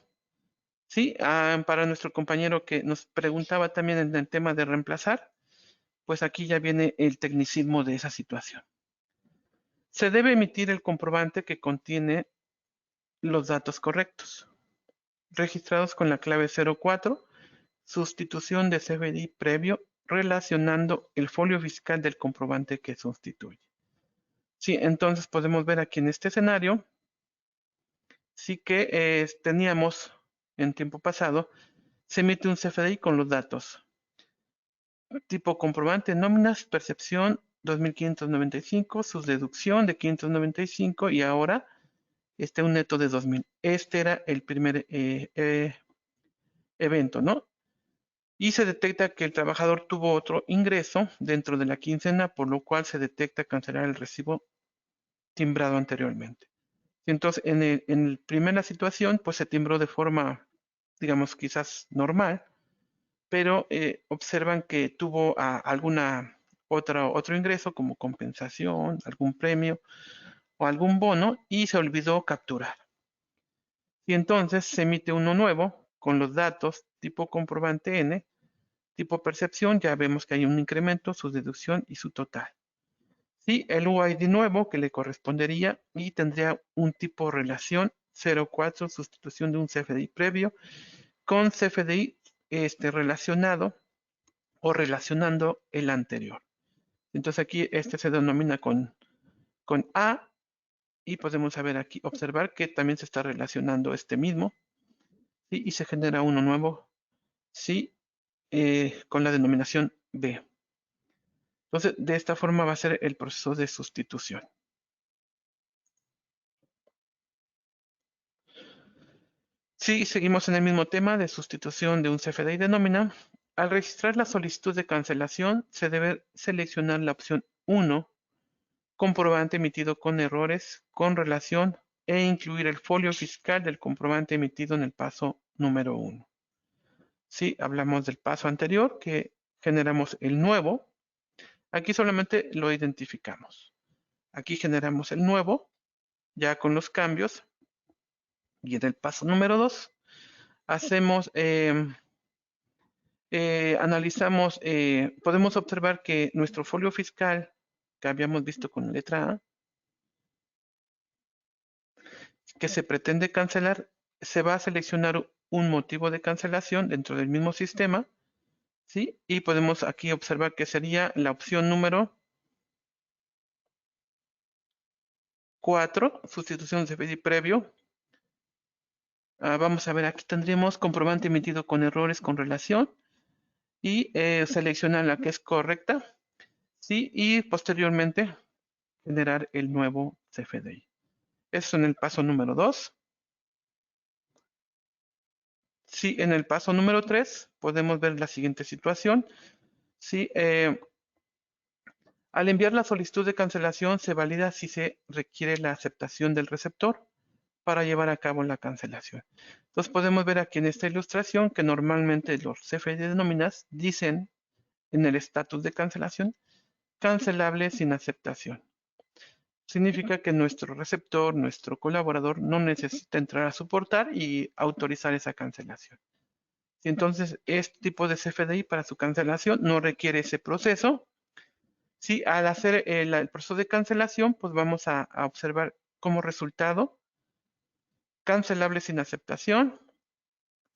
Sí, para nuestro compañero que nos preguntaba también en el tema de reemplazar, pues aquí ya viene el tecnicismo de esa situación. Se debe emitir el comprobante que contiene los datos correctos, registrados con la clave 04, sustitución de CFDI previo, relacionando el folio fiscal del comprobante que sustituye. Sí, entonces podemos ver aquí en este escenario, sí que teníamos en tiempo pasado, se emite un CFDI con los datos. Tipo comprobante, nóminas, percepción 2.595, su deducción de 595 y ahora un neto de 2.000. Este era el primer evento, ¿no? Y se detecta que el trabajador tuvo otro ingreso dentro de la quincena, por lo cual se detecta cancelar el recibo timbrado anteriormente. Entonces, en la primera situación, pues se timbró de forma, digamos, quizás normal, pero observan que tuvo otro ingreso como compensación, algún premio o algún bono y se olvidó capturar. Y entonces se emite uno nuevo con los datos tipo comprobante N, tipo percepción, ya vemos que hay un incremento, su deducción y su total. Sí, el UID nuevo que le correspondería y tendría un tipo relación 04, sustitución de un CFDI previo con CFDI relacionado o relacionando el anterior. Entonces aquí se denomina con A y podemos saber aquí, observar que también se está relacionando este mismo, ¿sí? Y se genera uno nuevo, ¿sí? Con la denominación B. Entonces, de esta forma va a ser el proceso de sustitución. Sí, seguimos en el mismo tema de sustitución de un CFDI de nómina. Al registrar la solicitud de cancelación, se debe seleccionar la opción 1, comprobante emitido con errores con relación e incluir el folio fiscal del comprobante emitido en el paso número 1. Sí, hablamos del paso anterior que generamos el nuevo. Aquí solamente lo identificamos. Aquí generamos el nuevo, ya con los cambios. Y en el paso número 2, hacemos, analizamos, podemos observar que nuestro folio fiscal, que habíamos visto con la letra A, que se pretende cancelar, se va a seleccionar un motivo de cancelación dentro del mismo sistema, ¿sí? Y podemos aquí observar que sería la opción número 4, sustitución de CFDI previo. Vamos a ver, aquí tendríamos comprobante emitido con errores con relación y seleccionar la que es correcta, ¿sí? Y posteriormente generar el nuevo CFDI. Eso en el paso número 2. Sí, en el paso número 3 podemos ver la siguiente situación. Sí, al enviar la solicitud de cancelación se valida si se requiere la aceptación del receptor para llevar a cabo la cancelación. Entonces podemos ver aquí en esta ilustración que normalmente los CFDI de nóminas dicen en el estatus de cancelación, cancelable sin aceptación. Significa que nuestro receptor, nuestro colaborador, no necesita entrar a soportar y autorizar esa cancelación. Y entonces, este tipo de CFDI para su cancelación no requiere ese proceso. Sí, al hacer el proceso de cancelación, pues vamos a observar como resultado cancelable sin aceptación,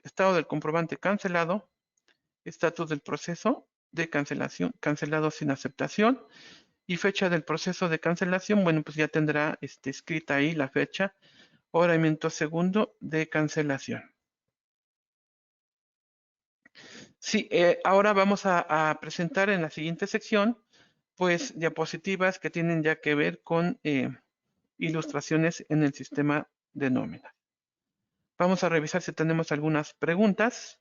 estado del comprobante cancelado, estatus del proceso de cancelación, cancelado sin aceptación y fecha del proceso de cancelación. Bueno, pues ya tendrá escrita ahí la fecha, hora y minuto segundo de cancelación. Sí, ahora vamos a presentar en la siguiente sección, pues, diapositivas que tienen ya que ver con ilustraciones en el sistema de nómina. Vamos a revisar si tenemos algunas preguntas.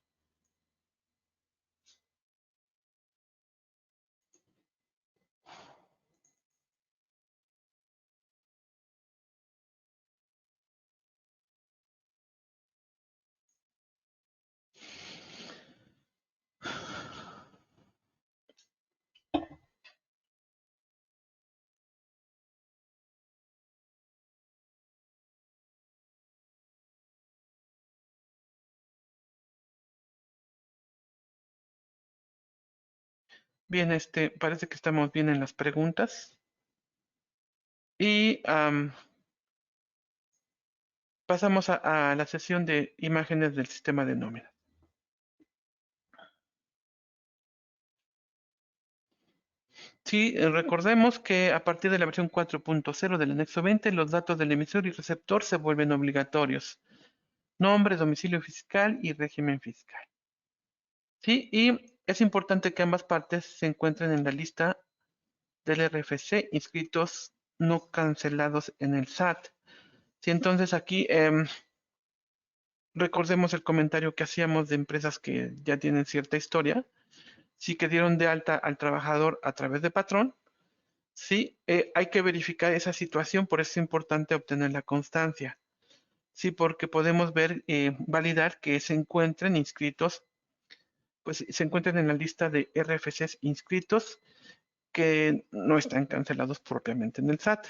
Bien, parece que estamos bien en las preguntas. Y pasamos a la sesión de imágenes del sistema de nómina. Sí, recordemos que a partir de la versión 4.0 del anexo 20, los datos del emisor y receptor se vuelven obligatorios. Nombre, domicilio fiscal y régimen fiscal. Sí, y es importante que ambas partes se encuentren en la lista del RFC inscritos no cancelados en el SAT. Sí, entonces aquí recordemos el comentario que hacíamos de empresas que ya tienen cierta historia, sí que dieron de alta al trabajador a través de patrón. Sí, hay que verificar esa situación, por eso es importante obtener la constancia. Sí, porque podemos ver, validar que se encuentren inscritos, pues se encuentren en la lista de RFCs inscritos que no están cancelados propiamente en el SAT.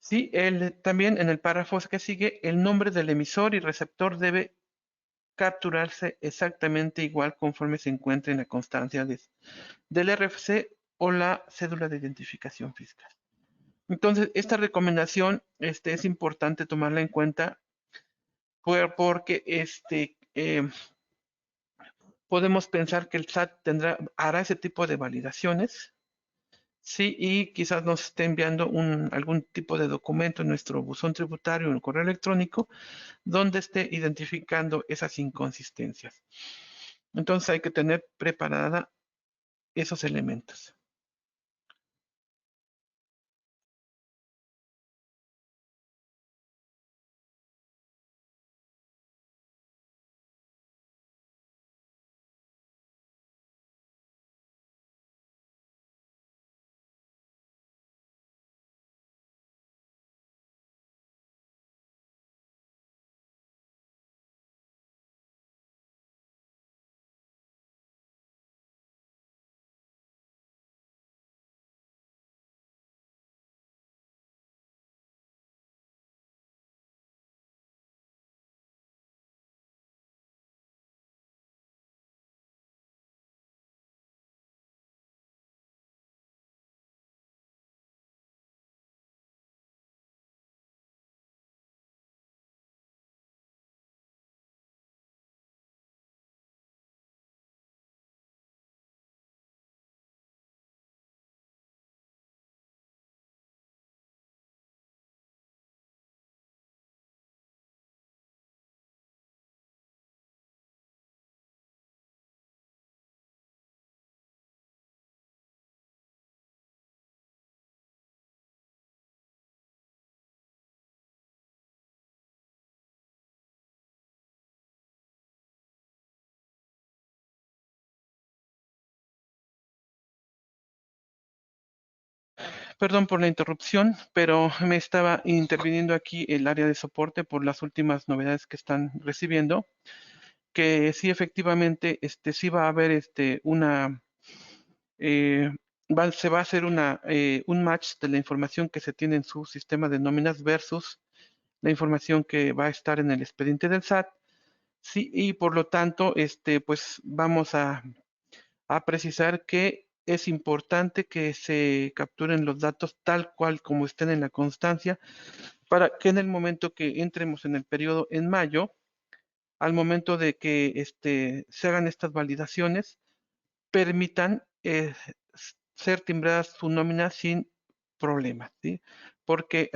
Sí, también en el párrafo que sigue, el nombre del emisor y receptor debe capturarse exactamente igual conforme se encuentre en la constancia del RFC o la cédula de identificación fiscal. Entonces, esta recomendación es importante tomarla en cuenta porque podemos pensar que el SAT hará ese tipo de validaciones, sí, y quizás nos esté enviando algún tipo de documento en nuestro buzón tributario, en el correo electrónico, donde esté identificando esas inconsistencias. Entonces hay que tener preparada esos elementos. Perdón por la interrupción, pero me estaba interviniendo aquí el área de soporte por las últimas novedades que están recibiendo, que sí efectivamente sí va a haber eh, se va a hacer un match de la información que se tiene en su sistema de nóminas versus la información que va a estar en el expediente del SAT. Sí, y por lo tanto, pues vamos a precisar que es importante que se capturen los datos tal cual como estén en la constancia para que en el momento que entremos en el periodo en mayo, al momento de que se hagan estas validaciones, permitan ser timbradas su nómina sin problemas, ¿sí? Porque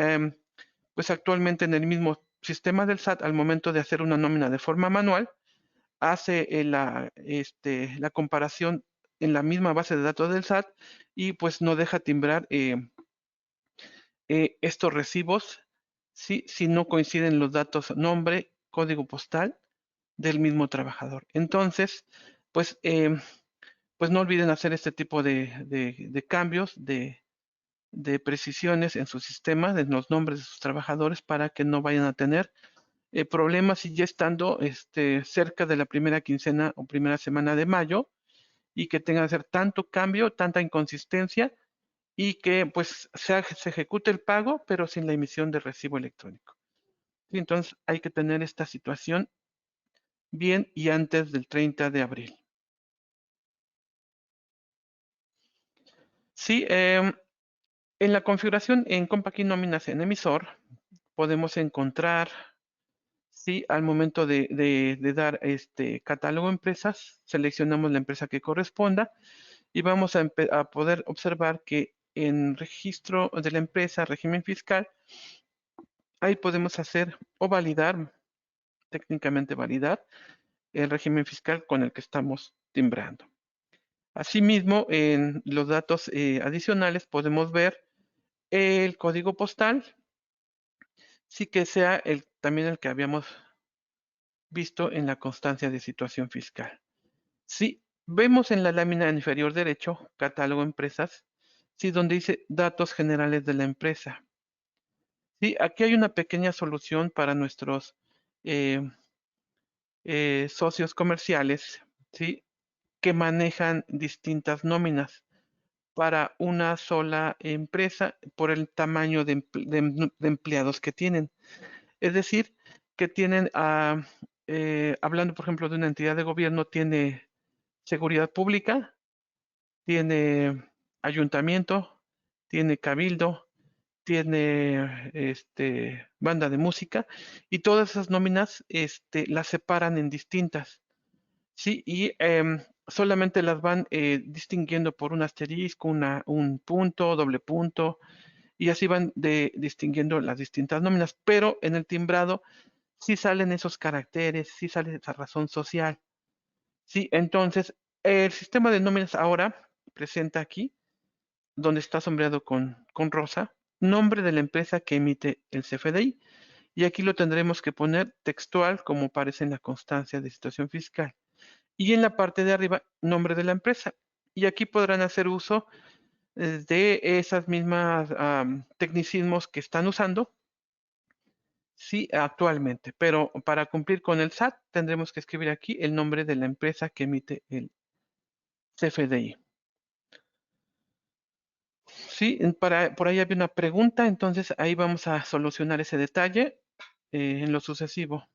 pues actualmente en el mismo sistema del SAT, al momento de hacer una nómina de forma manual, hace la comparación en la misma base de datos del SAT y pues no deja timbrar estos recibos si no coinciden los datos nombre, código postal del mismo trabajador. Entonces, pues, pues no olviden hacer este tipo de cambios, de precisiones en su sistema, de los nombres de sus trabajadores para que no vayan a tener problemas y ya estando cerca de la primera quincena o primera semana de mayo y que tenga que hacer tanto cambio, tanta inconsistencia y que pues se ejecute el pago pero sin la emisión de recibo electrónico. ¿Sí? Entonces hay que tener esta situación bien y antes del 30 de abril. Sí, en la configuración en Compaq Nóminas en emisor podemos encontrar, sí, al momento de dar este catálogo empresas, seleccionamos la empresa que corresponda y vamos a poder observar que en registro de la empresa, régimen fiscal, ahí podemos hacer o validar, técnicamente validar, el régimen fiscal con el que estamos timbrando. Asimismo, en los datos adicionales podemos ver el código postal, sí que sea también el que habíamos visto en la constancia de situación fiscal. Si vemos en la lámina inferior derecho, catálogo empresas, sí, donde dice datos generales de la empresa. Sí, aquí hay una pequeña solución para nuestros eh, socios comerciales, ¿sí? Que manejan distintas nóminas para una sola empresa por el tamaño de empleados que tienen. Es decir, que tienen, hablando por ejemplo de una entidad de gobierno, tiene seguridad pública, tiene ayuntamiento, tiene cabildo, tiene banda de música y todas esas nóminas las separan en distintas, ¿sí? Y solamente las van distinguiendo por un asterisco, un punto, doble punto, y así van distinguiendo las distintas nóminas, pero en el timbrado sí salen esos caracteres, sí sale esa razón social, ¿sí? Entonces, el sistema de nóminas ahora presenta aquí, donde está sombreado con rosa, nombre de la empresa que emite el CFDI, y aquí lo tendremos que poner textual como aparece en la constancia de situación fiscal. Y en la parte de arriba, nombre de la empresa. Y aquí podrán hacer uso de esas mismas tecnicismos que están usando, sí, actualmente. Pero para cumplir con el SAT, tendremos que escribir aquí el nombre de la empresa que emite el CFDI. Sí, por ahí había una pregunta, entonces ahí vamos a solucionar ese detalle en lo sucesivo.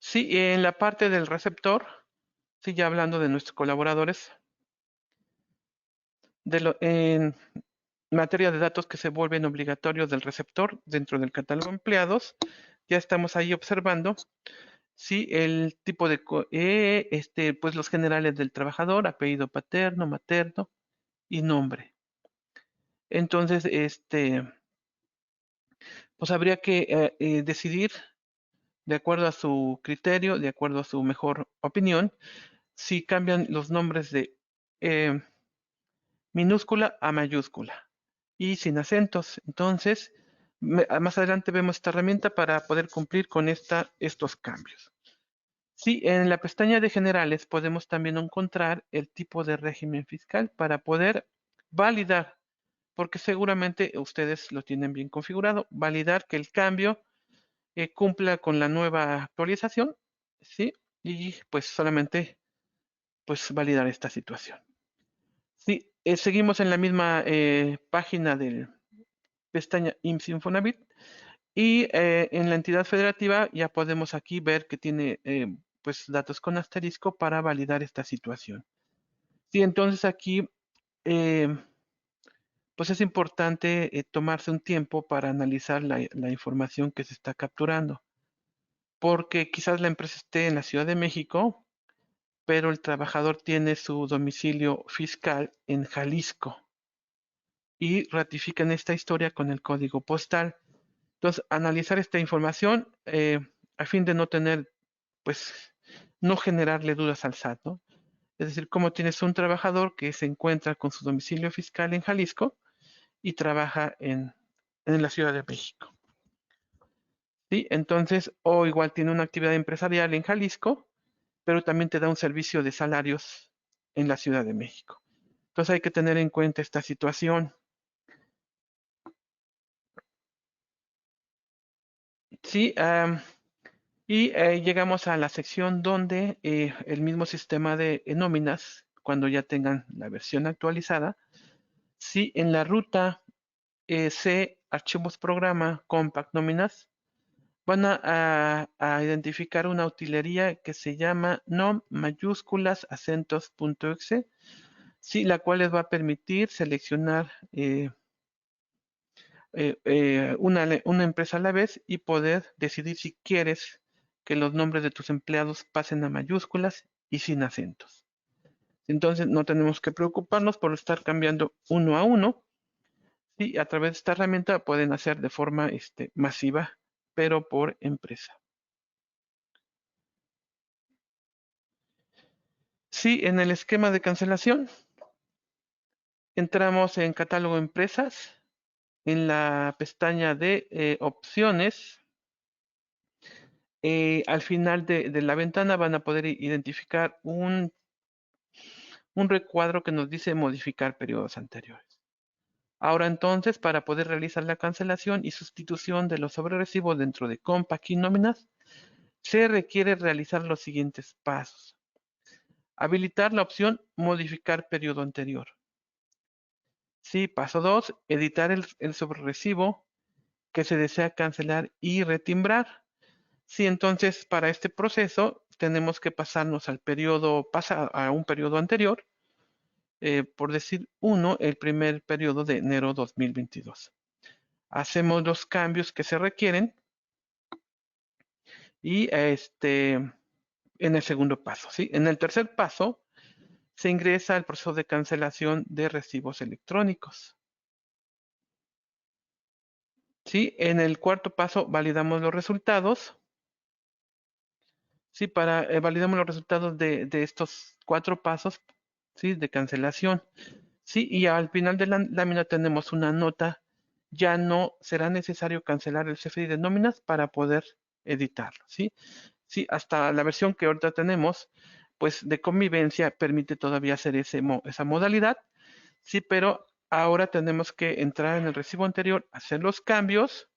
Sí, en la parte del receptor, sí, ya hablando de nuestros colaboradores, en materia de datos que se vuelven obligatorios del receptor dentro del catálogo empleados, ya estamos ahí observando si el tipo de, pues los generales del trabajador, apellido paterno, materno y nombre. Entonces, pues habría que decidir de acuerdo a su criterio, de acuerdo a su mejor opinión, si cambian los nombres de eh, minúscula a mayúscula y sin acentos. Entonces, más adelante vemos esta herramienta para poder cumplir con estos cambios. Sí, en la pestaña de generales podemos también encontrar el tipo de régimen fiscal para poder validar, porque seguramente ustedes lo tienen bien configurado, validar que el cambio cumpla con la nueva actualización, ¿sí? Y pues solamente pues validar esta situación. Sí, seguimos en la misma página del pestaña IMSS Infonavit y en la entidad federativa ya podemos aquí ver que tiene pues datos con asterisco para validar esta situación. Sí, entonces aquí eh, pues es importante tomarse un tiempo para analizar la información que se está capturando, porque quizás la empresa esté en la Ciudad de México, pero el trabajador tiene su domicilio fiscal en Jalisco y ratifican esta historia con el código postal. Entonces, analizar esta información a fin de no tener, pues, no generarle dudas al SAT, ¿no? Es decir, como tienes un trabajador que se encuentra con su domicilio fiscal en Jalisco y trabaja en la Ciudad de México. ¿Sí? Entonces, o igual tiene una actividad empresarial en Jalisco, pero también te da un servicio de salarios en la Ciudad de México. Entonces hay que tener en cuenta esta situación. Sí, y llegamos a la sección donde el mismo sistema de nóminas, cuando ya tengan la versión actualizada, si en la ruta C, archivos programa, compact nóminas, van a identificar una utilería que se llama nom mayúsculas acentos.exe, sí, la cual les va a permitir seleccionar una empresa a la vez y poder decidir si quieres que los nombres de tus empleados pasen a mayúsculas y sin acentos. Entonces no tenemos que preocuparnos por estar cambiando uno a uno. Sí, a través de esta herramienta pueden hacer de forma masiva, pero por empresa. Sí, en el esquema de cancelación entramos en catálogo empresas, en la pestaña de opciones. Al final de la ventana van a poder identificar un recuadro que nos dice modificar periodos anteriores. Ahora entonces, para poder realizar la cancelación y sustitución de los sobrerecibos dentro de Compact y nóminas, se requiere realizar los siguientes pasos. Habilitar la opción modificar periodo anterior. Sí, paso 2, editar el sobrerecibo que se desea cancelar y retimbrar. Sí, entonces para este proceso tenemos que pasarnos al periodo, a un periodo anterior, por decir uno, el primer periodo de enero 2022. Hacemos los cambios que se requieren y en el segundo paso, ¿sí? En el tercer paso se ingresa al proceso de cancelación de recibos electrónicos. ¿Sí? En el cuarto paso validamos los resultados. Sí, validamos los resultados de estos 4 pasos, ¿sí? De cancelación. Sí, y al final de la lámina tenemos una nota. Ya no será necesario cancelar el CFDI de nóminas para poder editarlo, ¿sí? Sí, hasta la versión que ahorita tenemos, pues de convivencia permite todavía hacer esa modalidad, sí, pero ahora tenemos que entrar en el recibo anterior, hacer los cambios,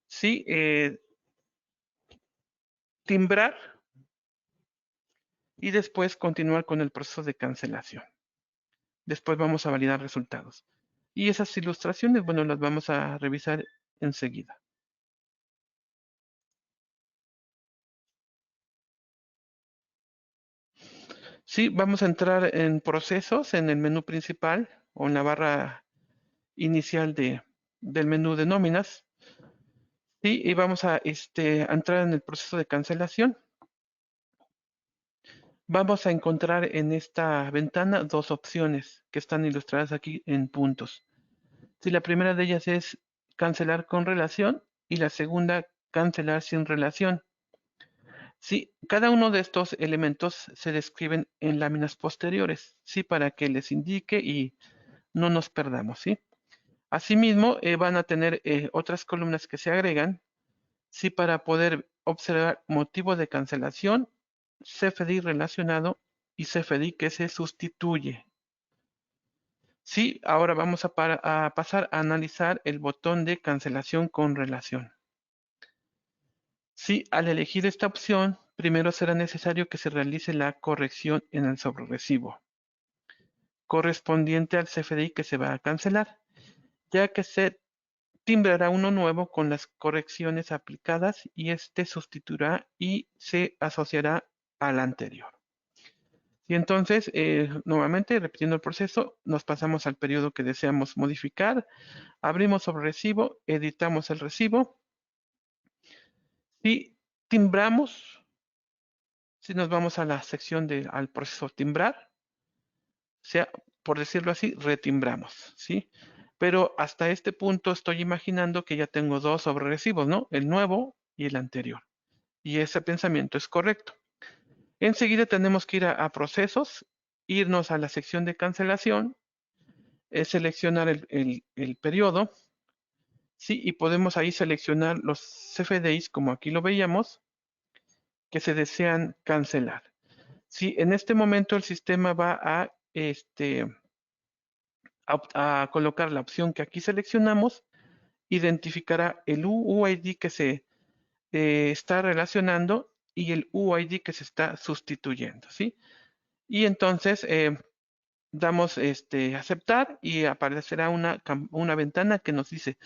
sí, timbrar y después continuar con el proceso de cancelación. Después vamos a validar resultados. Y esas ilustraciones, bueno, las vamos a revisar enseguida. Sí, vamos a entrar en procesos en el menú principal o en la barra inicial del menú de nóminas. Sí, y vamos a entrar en el proceso de cancelación. Vamos a encontrar en esta ventana dos opciones que están ilustradas aquí en puntos. Sí, la primera de ellas es cancelar con relación y la segunda cancelar sin relación. Sí, cada uno de estos elementos se describen en láminas posteriores, sí, para que les indique y no nos perdamos, sí. Asimismo, van a tener otras columnas que se agregan, sí, para poder observar motivo de cancelación, CFDI relacionado y CFDI que se sustituye. Sí, ahora vamos a pasar a analizar el botón de cancelación con relación. Sí, al elegir esta opción, primero será necesario que se realice la corrección en el sobrerecibo correspondiente al CFDI que se va a cancelar, ya que se timbrará uno nuevo con las correcciones aplicadas y este sustituirá y se asociará al anterior. Y entonces, nuevamente, repitiendo el proceso, nos pasamos al periodo que deseamos modificar, abrimos sobre recibo, editamos el recibo y timbramos, si nos vamos a la sección al proceso timbrar, sea, por decirlo así, retimbramos, ¿sí? Pero hasta este punto estoy imaginando que ya tengo dos sobre recibos, ¿no? El nuevo y el anterior. Y ese pensamiento es correcto. Enseguida tenemos que ir a procesos, irnos a la sección de cancelación, seleccionar el periodo, ¿sí? Y podemos ahí seleccionar los CFDIs, como aquí lo veíamos, que se desean cancelar. Sí, en este momento el sistema va a colocar la opción que aquí seleccionamos, identificará el UUID que se está relacionando y el UUID que se está sustituyendo, ¿sí? Y entonces damos aceptar y aparecerá una ventana que nos dice,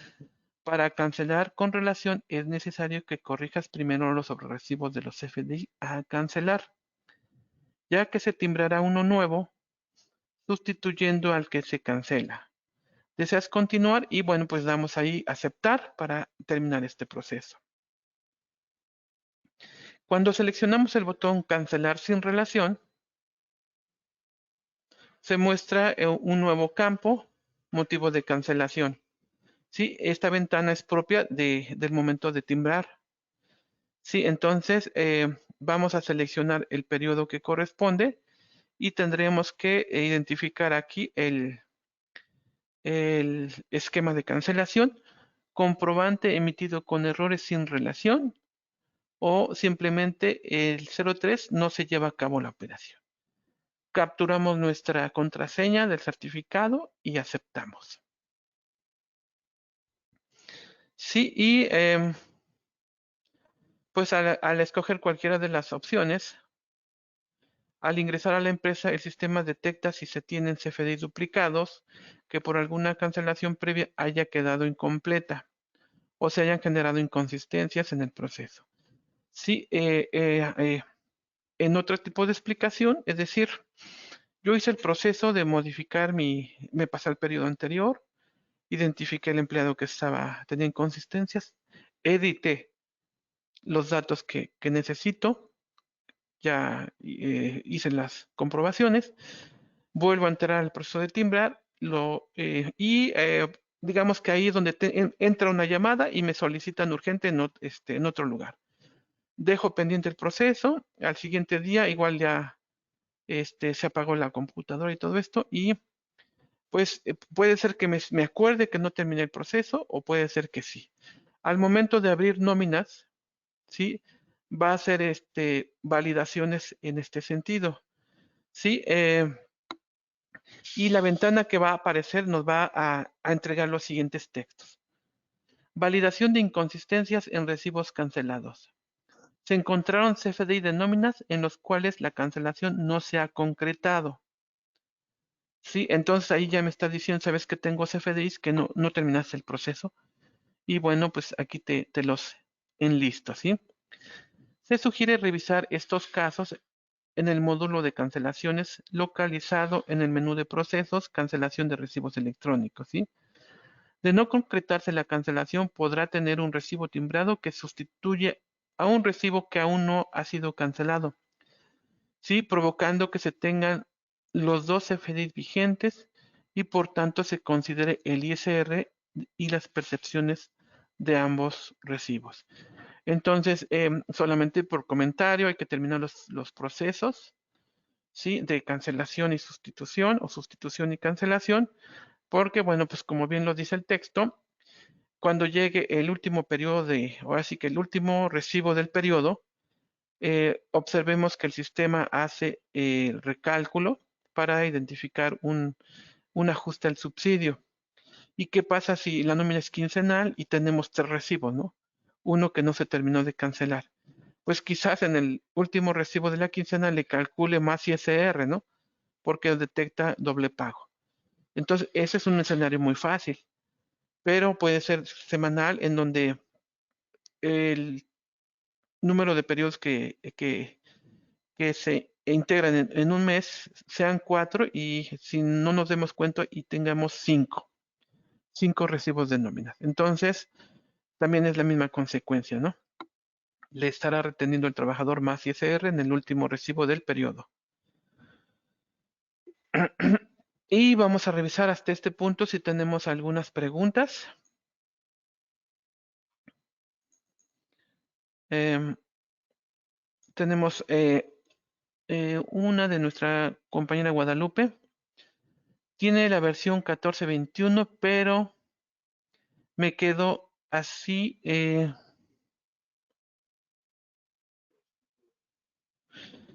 para cancelar con relación es necesario que corrijas primero los sobrerecibos de los FDI a cancelar, ya que se timbrará uno nuevo sustituyendo al que se cancela. ¿Deseas continuar? Y bueno, pues damos ahí aceptar para terminar este proceso. Cuando seleccionamos el botón cancelar sin relación, se muestra un nuevo campo, motivo de cancelación. Sí, esta ventana es propia del momento de timbrar. Sí, entonces vamos a seleccionar el periodo que corresponde y tendremos que identificar aquí el esquema de cancelación, comprobante emitido con errores sin relación o simplemente el 03 no se lleva a cabo la operación. Capturamos nuestra contraseña del certificado y aceptamos. Sí, y pues al escoger cualquiera de las opciones, al ingresar a la empresa, el sistema detecta si se tienen CFDI duplicados que por alguna cancelación previa haya quedado incompleta o se hayan generado inconsistencias en el proceso. Sí, en otro tipo de explicación, es decir, yo hice el proceso de modificar me pasé al periodo anterior, identifiqué el empleado que tenía inconsistencias, edité los datos que necesito, ya hice las comprobaciones, vuelvo a entrar al proceso de timbrar digamos que ahí es donde entra una llamada y me solicitan urgente en otro lugar. Dejo pendiente el proceso, al siguiente día igual ya se apagó la computadora y todo esto y pues puede ser que me acuerde que no terminé el proceso o puede ser que sí. Al momento de abrir nóminas, ¿sí? Va a hacer validaciones en este sentido, ¿sí? Y la ventana que va a aparecer nos va a entregar los siguientes textos. Validación de inconsistencias en recibos cancelados. Se encontraron CFDI de nóminas en los cuales la cancelación no se ha concretado. Sí, entonces ahí ya me está diciendo, sabes que tengo CFDIs que no terminaste el proceso. Y bueno, pues aquí te los enlisto, ¿sí? Se sugiere revisar estos casos en el módulo de cancelaciones localizado en el menú de procesos, cancelación de recibos electrónicos, ¿sí? De no concretarse la cancelación, podrá tener un recibo timbrado que sustituye a un recibo que aún no ha sido cancelado, ¿sí? Provocando que se tengan los dos CFDIs vigentes y por tanto se considere el ISR y las percepciones de ambos recibos. Entonces, solamente por comentario hay que terminar los procesos, ¿sí? De cancelación y sustitución o sustitución y cancelación, porque bueno, pues como bien lo dice el texto, cuando llegue el último periodo ahora sí que el último recibo del periodo, observemos que el sistema hace el recálculo para identificar un ajuste al subsidio. ¿Y qué pasa si la nómina es quincenal y tenemos tres recibos, ¿no? Uno que no se terminó de cancelar. Pues quizás en el último recibo de la quincena le calcule más ISR, ¿no? Porque detecta doble pago. Entonces, ese es un escenario muy fácil, pero puede ser semanal en donde el número de periodos que se integran en un mes sean cuatro y si no nos demos cuenta y tengamos cinco recibos de nóminas. Entonces, también es la misma consecuencia, ¿no? Le estará reteniendo el trabajador más ISR en el último recibo del periodo. Y vamos a revisar hasta este punto si tenemos algunas preguntas. Tenemos una de nuestra compañera Guadalupe. Tiene la versión 1421, pero me quedó así.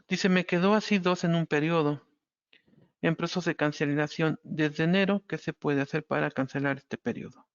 Dice, me quedó así dos en un periodo. En proceso de cancelación desde enero, ¿qué se puede hacer para cancelar este periodo?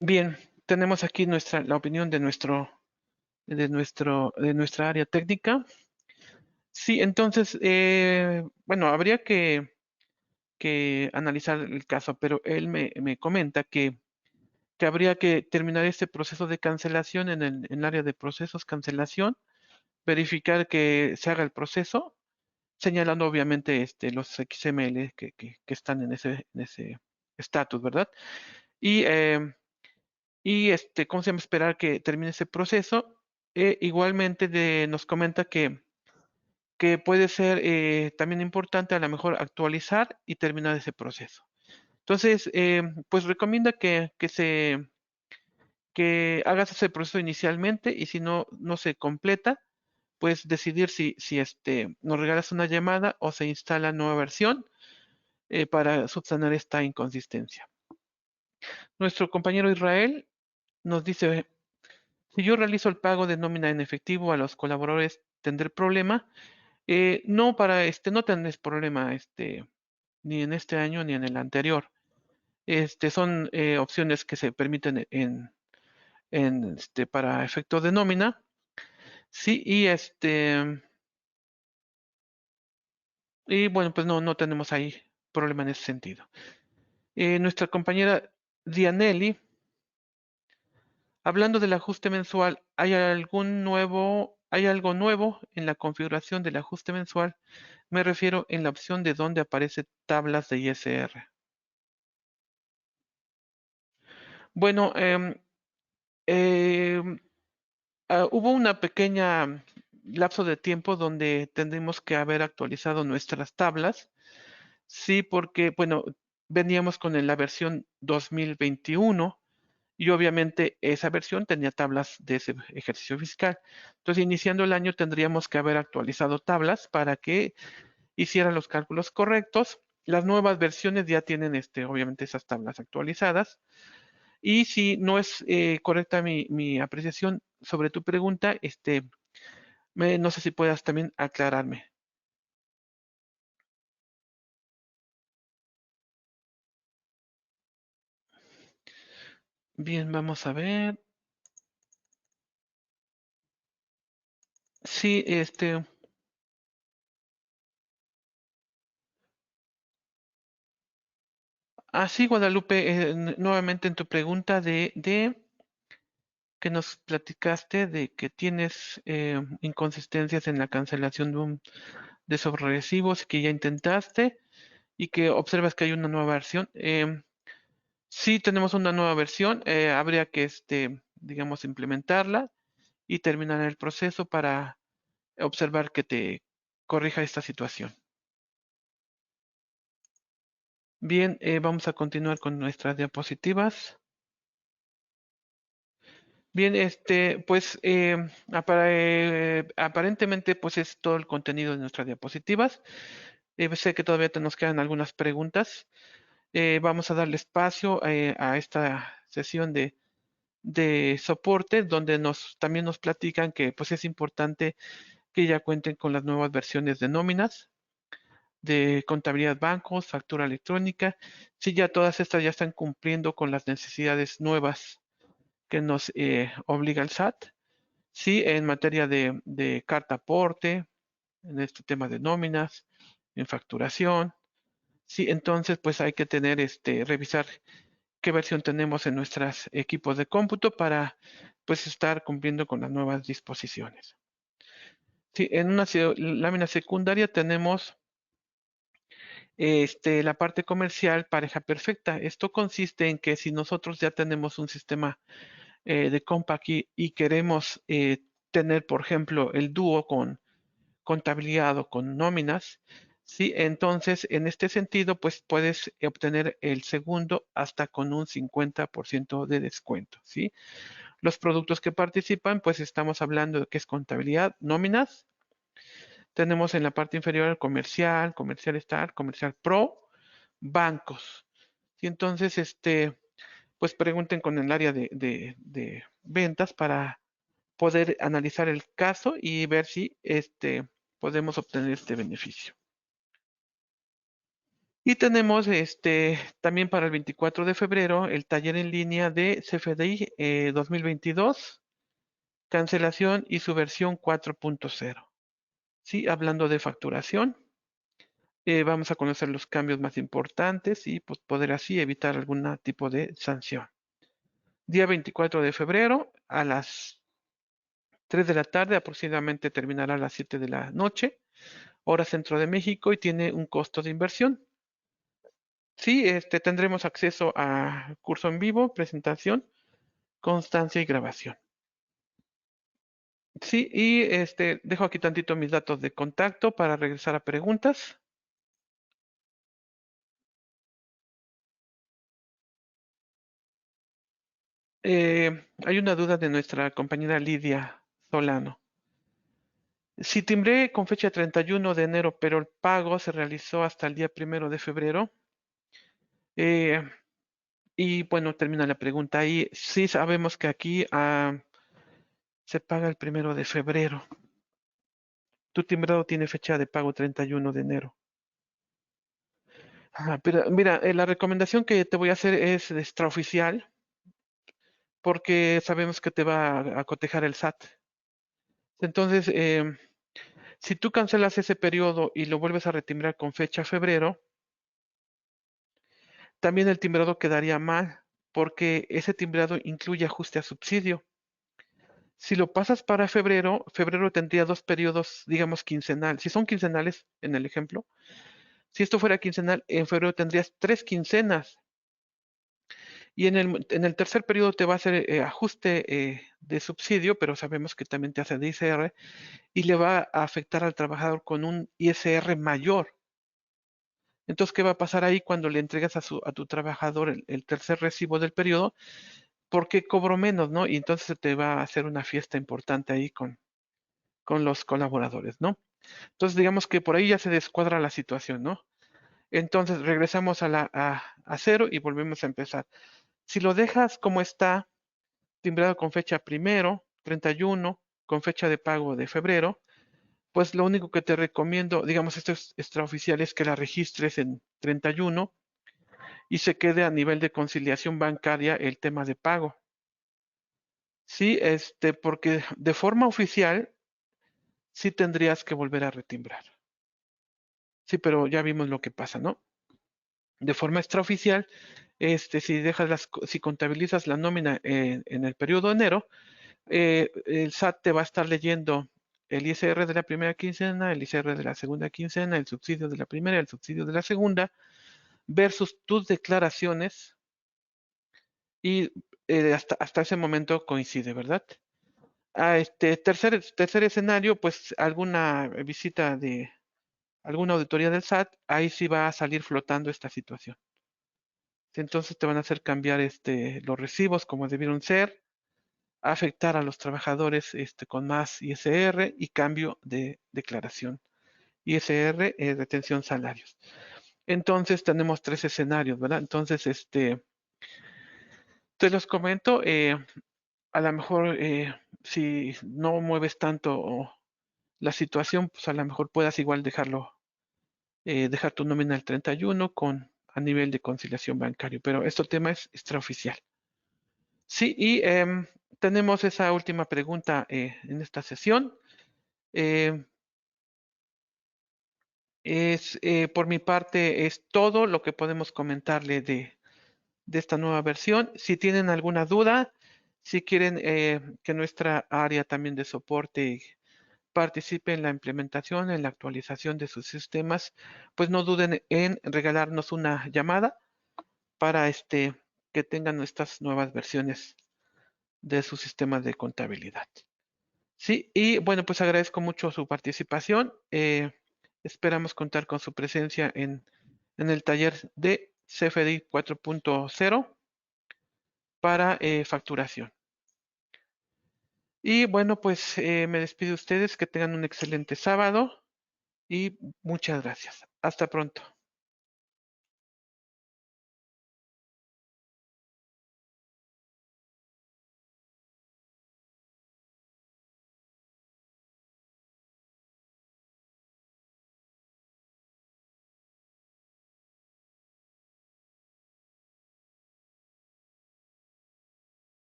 Bien, tenemos aquí la opinión de nuestra área técnica. Sí, entonces, bueno, habría que analizar el caso, pero él me comenta que habría que terminar este proceso de cancelación en el área de procesos, cancelación, verificar que se haga el proceso, señalando obviamente los XML que están en ese estatus, ¿verdad? Y, ¿cómo se llama? Esperar que termine ese proceso. Igualmente nos comenta que puede ser también importante a lo mejor actualizar y terminar ese proceso. Entonces, pues recomienda que hagas ese proceso inicialmente y si no se completa, pues decidir si nos regalas una llamada o se instala nueva versión para subsanar esta inconsistencia. Nuestro compañero Israel nos dice, si yo realizo el pago de nómina en efectivo a los colaboradores, ¿tendré problema? No tendrás problema ni en este año ni en el anterior. Son opciones que se permiten para efecto de nómina. Sí, y bueno, pues no tenemos ahí problema en ese sentido. Nuestra compañera Dianelli, hablando del ajuste mensual, ¿hay algo nuevo en la configuración del ajuste mensual? Me refiero en la opción de donde aparece tablas de ISR. Bueno, em, hubo una pequeña lapso de tiempo donde tendríamos que haber actualizado nuestras tablas. Sí, porque, bueno, veníamos con la versión 2021 y obviamente esa versión tenía tablas de ese ejercicio fiscal. Entonces, iniciando el año tendríamos que haber actualizado tablas para que hicieran los cálculos correctos. Las nuevas versiones ya tienen, obviamente, esas tablas actualizadas. Y si no es correcta mi apreciación sobre tu pregunta, no sé si puedas también aclararme. Bien, vamos a ver. Sí, sí, Guadalupe, nuevamente en tu pregunta de que nos platicaste de que tienes inconsistencias en la cancelación de sobre recibos que ya intentaste. y que observas que hay una nueva versión. Sí tenemos una nueva versión, habría que, digamos, implementarla y terminar el proceso para observar que te corrija esta situación. Bien, vamos a continuar con nuestras diapositivas. Bien, pues aparentemente pues es todo el contenido de nuestras diapositivas. Sé que todavía nos quedan algunas preguntas. Vamos a darle espacio a esta sesión de soporte donde también nos platican que pues es importante que ya cuenten con las nuevas versiones de nóminas, de contabilidad bancos, factura electrónica. Si ya todas estas ya están cumpliendo con las necesidades nuevas que nos obliga el SAT. Sí, en materia de carta aporte, en este tema de nóminas, en facturación. Sí, entonces pues hay que tener, revisar qué versión tenemos en nuestros equipos de cómputo para pues estar cumpliendo con las nuevas disposiciones. Sí, en una lámina secundaria tenemos la parte comercial pareja perfecta. Esto consiste en que si nosotros ya tenemos un sistema de compa aquí y queremos tener, por ejemplo, el dúo con contabilidad o con nóminas, ¿sí? Entonces, en este sentido, pues puedes obtener el segundo hasta con un 50% de descuento, ¿sí? Los productos que participan, pues estamos hablando de que es contabilidad, nóminas. Tenemos en la parte inferior el comercial, comercial Star, comercial Pro, bancos. Y entonces, pues pregunten con el área de ventas para poder analizar el caso y ver si podemos obtener este beneficio. Y tenemos también para el 24 de febrero el taller en línea de CFDI 2022, cancelación y su versión 4.0. Sí, hablando de facturación, vamos a conocer los cambios más importantes y pues, poder así evitar algún tipo de sanción. Día 24 de febrero a las 3 de la tarde, aproximadamente terminará a las 7 de la noche, hora centro de México, y tiene un costo de inversión. Sí, tendremos acceso a curso en vivo, presentación, constancia y grabación. Sí, y dejo aquí tantito mis datos de contacto para regresar a preguntas. Hay una duda de nuestra compañera Lidia Solano. Si timbré con fecha 31 de enero, pero el pago se realizó hasta el día 1 de febrero, eh, y bueno, termina la pregunta ahí. Sí sabemos que aquí se paga el 1 de febrero. Tu timbrado tiene fecha de pago 31 de enero. Pero mira, la recomendación que te voy a hacer es extraoficial, porque sabemos que te va a cotejar el SAT. Entonces, si tú cancelas ese periodo y lo vuelves a retimbrar con fecha febrero, también el timbrado quedaría mal, porque ese timbrado incluye ajuste a subsidio. Si lo pasas para febrero, febrero tendría dos periodos, digamos, quincenal. Si son quincenales, en el ejemplo, si esto fuera quincenal, en febrero tendrías 3 quincenas. Y en el tercer periodo te va a hacer ajuste de subsidio, pero sabemos que también te hace de ISR y le va a afectar al trabajador con un ISR mayor. Entonces, ¿qué va a pasar ahí cuando le entregas a tu trabajador el tercer recibo del periodo? ¿Por qué cobro menos, no? Y entonces se te va a hacer una fiesta importante ahí con los colaboradores, ¿no? Entonces, digamos que por ahí ya se descuadra la situación, ¿no? Entonces, regresamos a cero y volvemos a empezar. Si lo dejas como está, timbrado con fecha 31, con fecha de pago de febrero, pues lo único que te recomiendo, digamos, esto es extraoficial, es que la registres en 31 y se quede a nivel de conciliación bancaria el tema de pago. Sí, porque de forma oficial sí tendrías que volver a retimbrar. Sí, pero ya vimos lo que pasa, ¿no? De forma extraoficial, si contabilizas la nómina en el periodo de enero, el SAT te va a estar leyendo el ISR de la primera quincena, el ISR de la segunda quincena, el subsidio de la primera, el subsidio de la segunda, versus tus declaraciones y hasta ese momento coincide, ¿verdad? Tercer escenario, pues alguna visita de alguna auditoría del SAT, ahí sí va a salir flotando esta situación. Entonces te van a hacer cambiar los recibos como debieron ser, afectar a los trabajadores con más ISR y cambio de declaración. ISR, retención salarios. Entonces tenemos tres escenarios, ¿verdad? Entonces, te los comento, a lo mejor si no mueves tanto la situación, pues a lo mejor puedas igual dejar tu nómina al 31 a nivel de conciliación bancario, pero este tema es extraoficial. Sí, y tenemos esa última pregunta en esta sesión. Eh, por mi parte, es todo lo que podemos comentarle de esta nueva versión. Si tienen alguna duda, si quieren que nuestra área también de soporte participe en la implementación, en la actualización de sus sistemas, pues no duden en regalarnos una llamada para que tengan nuestras nuevas versiones de su sistema de contabilidad. Sí, y bueno, pues agradezco mucho su participación. Esperamos contar con su presencia en el taller de CFDI 4.0 para facturación. Y bueno, pues me despido de ustedes, que tengan un excelente sábado y muchas gracias. Hasta pronto.